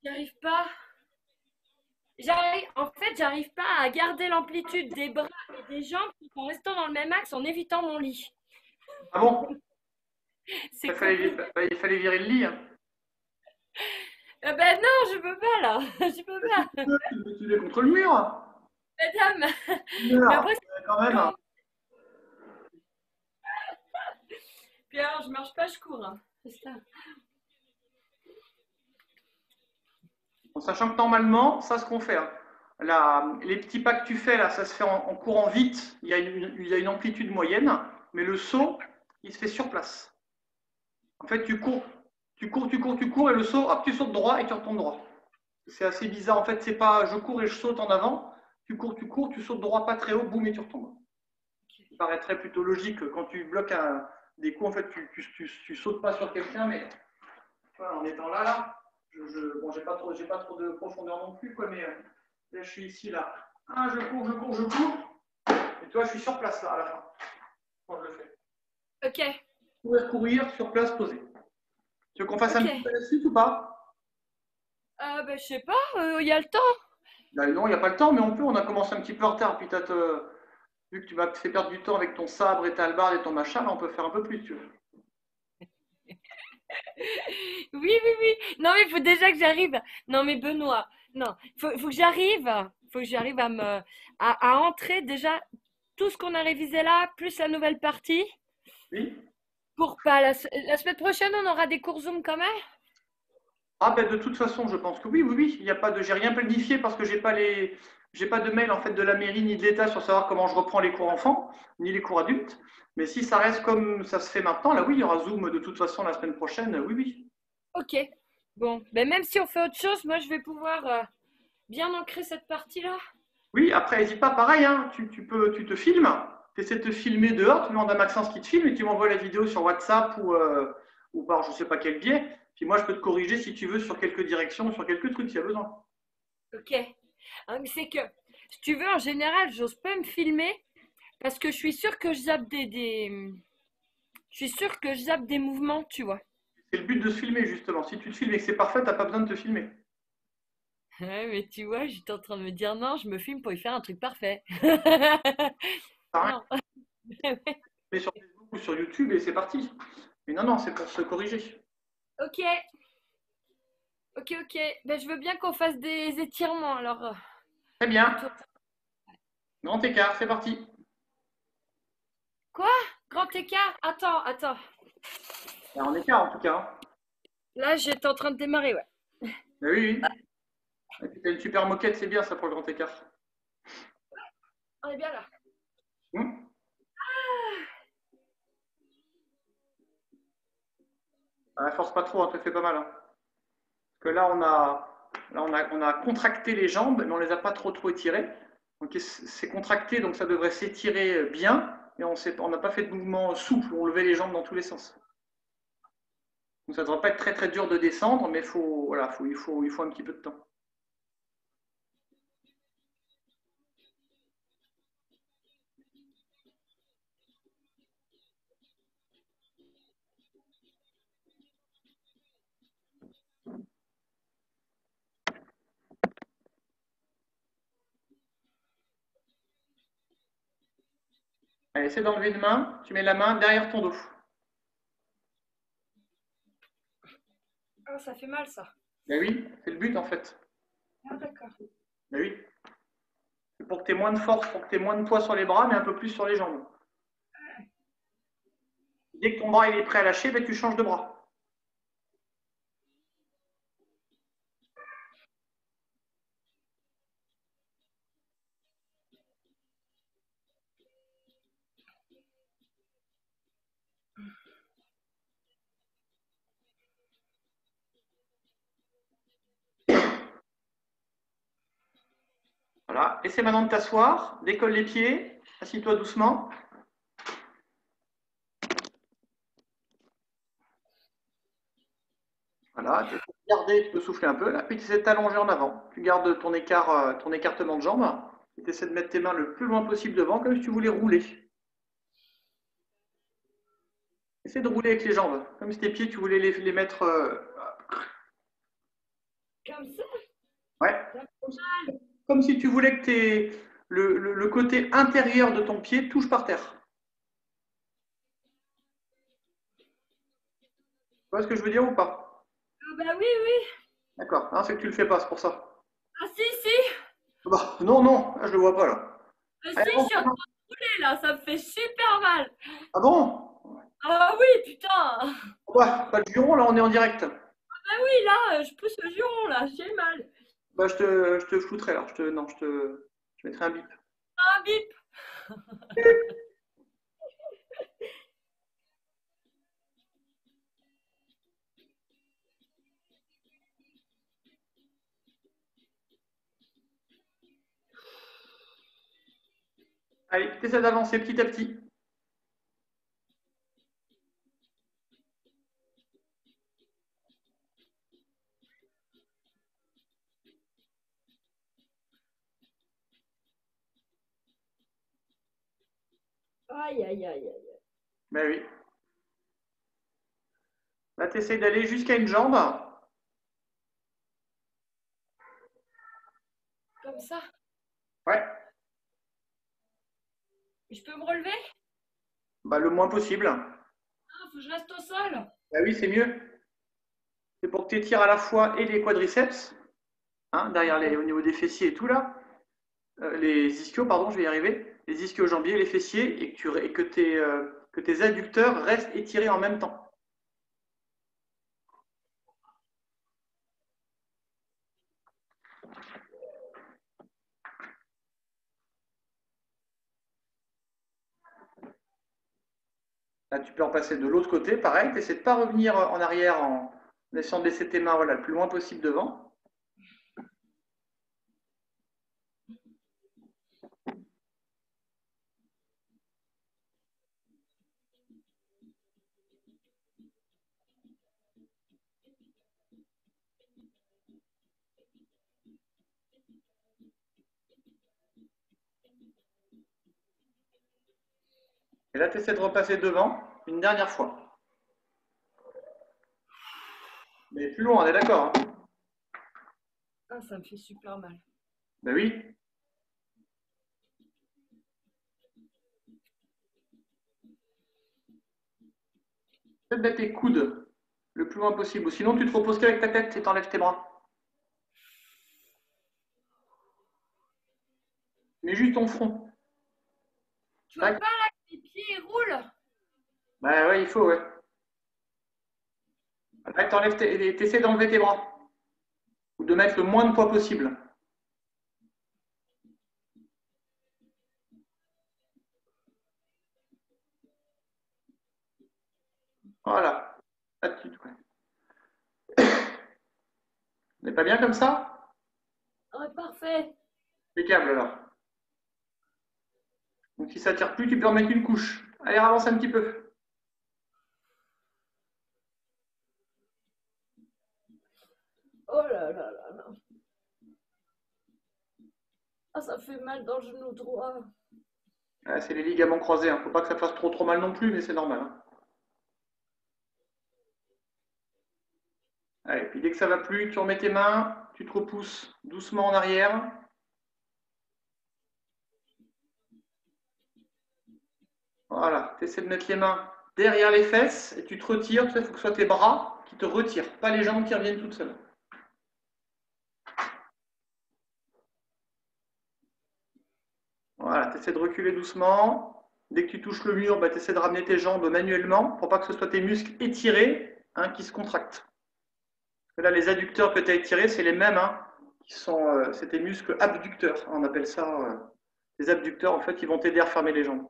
J'arrive pas. En fait, j'arrive pas à garder l'amplitude des bras et des jambes tout en restant dans le même axe en évitant mon lit. Ah bon? C'est Il fallait virer le lit. Hein. Ben non, je peux pas là. Je peux pas. Tu es contre le mur. Madame. Mais après, quand même. Quand... Puis alors, je marche pas, je cours. Hein. C'est ça. En sachant que normalement, ça, ce qu'on fait, hein, les petits pas que tu fais, là, ça se fait en courant vite. Il y a une amplitude moyenne, mais le saut, il se fait sur place. En fait, tu cours, et le saut, hop, tu sautes droit et tu retombes droit. C'est assez bizarre. En fait, c'est pas je cours et je saute en avant. Tu cours, tu sautes droit pas très haut, boum, et tu retombes. Ça paraîtrait plutôt logique quand tu bloques des coups. En fait, tu sautes pas sur quelqu'un, mais voilà, en étant là. Bon, j'ai pas trop de profondeur non plus, quoi, mais là, je suis ici, là. Je cours. Et toi, je suis sur place, là, à la fin. Quand je le fais. Ok. Courir, sur place, poser. Tu veux qu'on fasse un petit peu la suite ou pas? Ben, je sais pas, il y a le temps. Là, non, il n'y a pas le temps, mais on peut. On a commencé un petit peu en retard. Puis vu que tu m'as fait perdre du temps avec ton sabre et ta hallebarde et ton machin, là, on peut faire un peu plus, si tu veux. Oui, oui, oui. Non, mais il faut déjà que j'arrive. Non, mais Benoît, non, faut que j'arrive. Faut que j'arrive à entrer déjà tout ce qu'on a révisé là, plus la nouvelle partie. Oui. Pour pas la semaine prochaine, on aura des cours Zoom quand même. Ah ben de toute façon, je pense que oui, oui, oui. Il y a pas de, j'ai rien planifié parce que j'ai pas de mail en fait de la mairie ni de l'État sur savoir comment je reprends les cours enfants ni les cours adultes. Mais si ça reste comme ça se fait maintenant, là oui, il y aura Zoom de toute façon la semaine prochaine. Oui, oui. Ok. Bon, ben même si on fait autre chose, moi je vais pouvoir bien ancrer cette partie-là. Oui, après, n'hésite pas, pareil, hein, tu te filmes, tu essaies de te filmer dehors, tu demandes à Maxence qui te filme et tu m'envoies la vidéo sur WhatsApp ou par je ne sais pas quel biais. Puis moi, je peux te corriger si tu veux sur quelques directions, sur quelques trucs s'il y a besoin. Ok. Mais c'est que, si tu veux, en général, j'ose pas me filmer parce que je suis sûre que je zappe je suis sûre que je zappe des mouvements, tu vois. C'est le but de se filmer, justement. Si tu te filmes et que c'est parfait, tu n'as pas besoin de te filmer. Ouais, mais tu vois, j'étais en train de me dire non, je me filme pour y faire un truc parfait. Pareil, Non. mais sur Facebook ou sur YouTube et c'est parti. Mais non, non, c'est pour se corriger. Ok, ok, ok. Ben, je veux bien qu'on fasse des étirements alors. Très bien. Autour. Grand écart, c'est parti. Quoi? Grand écart? Attends, attends. Et en écart, en tout cas, hein. Là, j'étais en train de démarrer, ouais. Mais oui, oui. Et puis, t'as une super moquette, c'est bien ça pour le grand écart. On est bien là. Hum. Ah, force pas trop, hein, te fais pas mal, hein. Que là, on a contracté les jambes, mais on ne les a pas trop étirées. Donc, c'est contracté, donc ça devrait s'étirer bien, mais on n'a pas fait de mouvement souple, on levait les jambes dans tous les sens. Donc, ça ne devrait pas être très très dur de descendre, mais voilà, il faut un petit peu de temps. Allez, essaie d'enlever une main, tu mets la main derrière ton dos. Ah, ça fait mal ça. Ben oui, c'est le but en fait. Ah, d'accord. Ben oui. C'est pour que tu aies moins de force, pour que tu aies moins de poids sur les bras, mais un peu plus sur les jambes. Dès que ton bras il est prêt à lâcher, ben, tu changes de bras. Voilà. Essaie maintenant de t'asseoir, décolle les pieds, assis-toi doucement. Voilà, tu peux garder, tu peux souffler un peu, là, puis tu essaies de t'allonger en avant. Tu gardes ton écartement de jambe, et tu essaies de mettre tes mains le plus loin possible devant, comme si tu voulais rouler. Essaie de rouler avec les jambes, comme si tes pieds, tu voulais les mettre. Comme ça? Ouais. Comme si tu voulais que le côté intérieur de ton pied touche par terre. Tu vois ce que je veux dire ou pas? Ah bah oui, oui. D'accord, hein, c'est que tu le fais pas, c'est pour ça. Ah si, si. Bah, non, non, là, je le vois pas là. Ah si, Allez, je avance, suis en train avance. de rouler là, ça me fait super mal. Ah bon? Ah oui, putain. Ouais, pas de juron, là on est en direct. Ah oui, là, je pousse le juron là, j'ai mal. Bah, je te flouterai là, non, je mettrai un bip. Ah bip. Allez, t'essaies d'avancer petit à petit. Aïe, aïe, aïe, aïe. Ben oui. Là, t'essaies d'aller jusqu'à une jambe. Comme ça. Ouais. Et je peux me relever? Bah, le moins possible. Ah, faut que je reste au sol. Bah oui, c'est mieux. C'est pour que tu étires à la fois et les quadriceps, hein, derrière au niveau des fessiers et tout là. Les ischios, pardon, je vais y arriver. Les ischio-jambiers, les fessiers, et que tes adducteurs restent étirés en même temps. Là, tu peux en passer de l'autre côté, pareil. Tu essaies de ne pas revenir en arrière en essayant de laisser tes mains voilà, le plus loin possible devant. Et là, tu essaies de repasser devant une dernière fois. Mais plus loin, on est d'accord, hein? Ah, ça me fait super mal. Ben oui. Essaie de mettre tes coudes le plus loin possible. Sinon, tu te reposes qu'avec ta tête et t'enlèves tes bras. Mets juste ton front. Tu vois pas là que mes pieds roulent? Ben ouais, il faut, ouais. Là, t'essaies d'enlever tes bras. Ou de mettre le moins de poids possible. Voilà. Là-dessus, ouais. n'est pas bien comme ça? Ouais, parfait. Impeccable alors. Donc si ça ne tire plus, tu peux en mettre une couche. Allez, avance un petit peu. Oh là là là là. Ah, ça fait mal dans le genou droit. Ah, c'est les ligaments croisés. Il ne faut pas que ça fasse trop mal non plus, mais c'est normal, hein. Allez, puis dès que ça va plus, tu remets tes mains, tu te repousses doucement en arrière. Voilà, tu essaies de mettre les mains derrière les fesses et tu te retires. Il faut que ce soit tes bras qui te retirent, pas les jambes qui reviennent toutes seules. Voilà, tu essaies de reculer doucement. Dès que tu touches le mur, tu essaies de ramener tes jambes manuellement pour pas que ce soit tes muscles étirés, hein, qui se contractent. Là, les adducteurs que tu as étirés, c'est les mêmes, hein, c'est tes muscles abducteurs. On appelle ça les abducteurs. En fait, ils vont t'aider à refermer les jambes.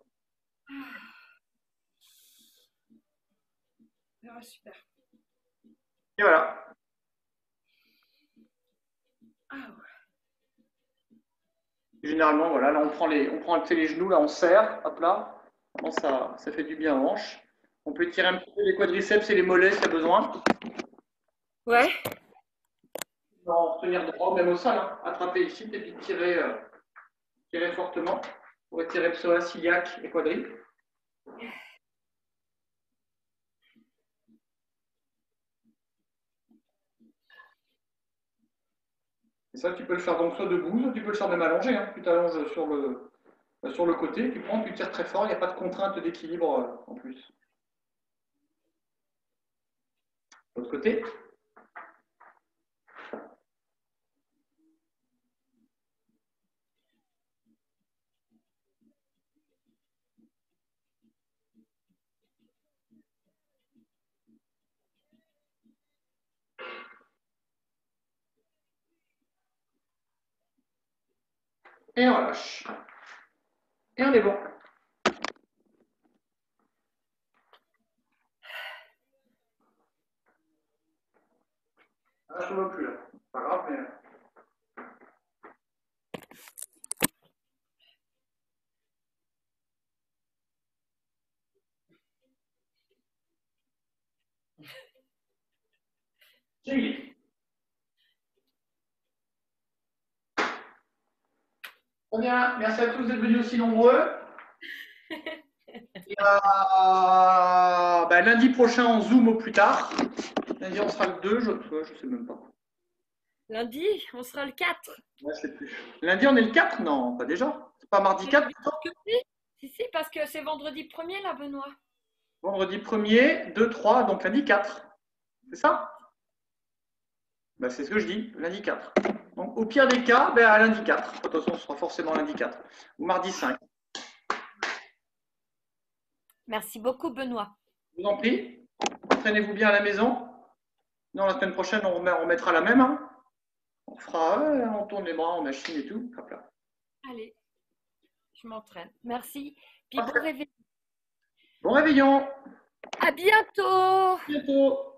Ah, super. Et voilà. Ah ouais. Généralement, voilà, là, on prend les genoux, là, on serre, hop là. Ça fait du bien aux hanches. On peut tirer un petit peu les quadriceps et les mollets s'il y a besoin. Ouais. En tenir droit, même au sol, hein. Attraper ici, et puis tirer fortement pour étirer psoas, iliaque et quadri. Et ça, tu peux le faire donc soit debout, soit tu peux le faire même allongé, hein. Tu t'allonges sur le côté, tu prends, tu tires très fort, il n'y a pas de contrainte d'équilibre en plus. L'autre côté. Et on relâche. Et on est bon. Ah, je ne vois plus là. Pas grave, mais. C'est lié. Très bien, merci à tous d'être venus aussi nombreux. Et lundi prochain en Zoom au plus tard. Lundi, on sera le 2, je ne sais même pas. Lundi, on sera le 4. Ouais, je sais plus. Lundi, on est le 4? Non, pas déjà. C'est pas mardi 4 plutôt? Si, parce que c'est vendredi 1er là, Benoît. Vendredi 1er, 2, 3, donc lundi 4. C'est ça? Ben, c'est ce que je dis, lundi 4. Donc au pire des cas, ben, à lundi 4. De toute façon, ce sera forcément lundi 4. Ou mardi 5. Merci beaucoup, Benoît. Je vous en prie. Entraînez-vous bien à la maison. Non, la semaine prochaine, on mettra la même. Hein. On fera, on tourne les bras en machine et tout. Hop là. Allez, je m'entraîne. Merci. Puis bon réveil. Bon réveillon. À bientôt. À bientôt.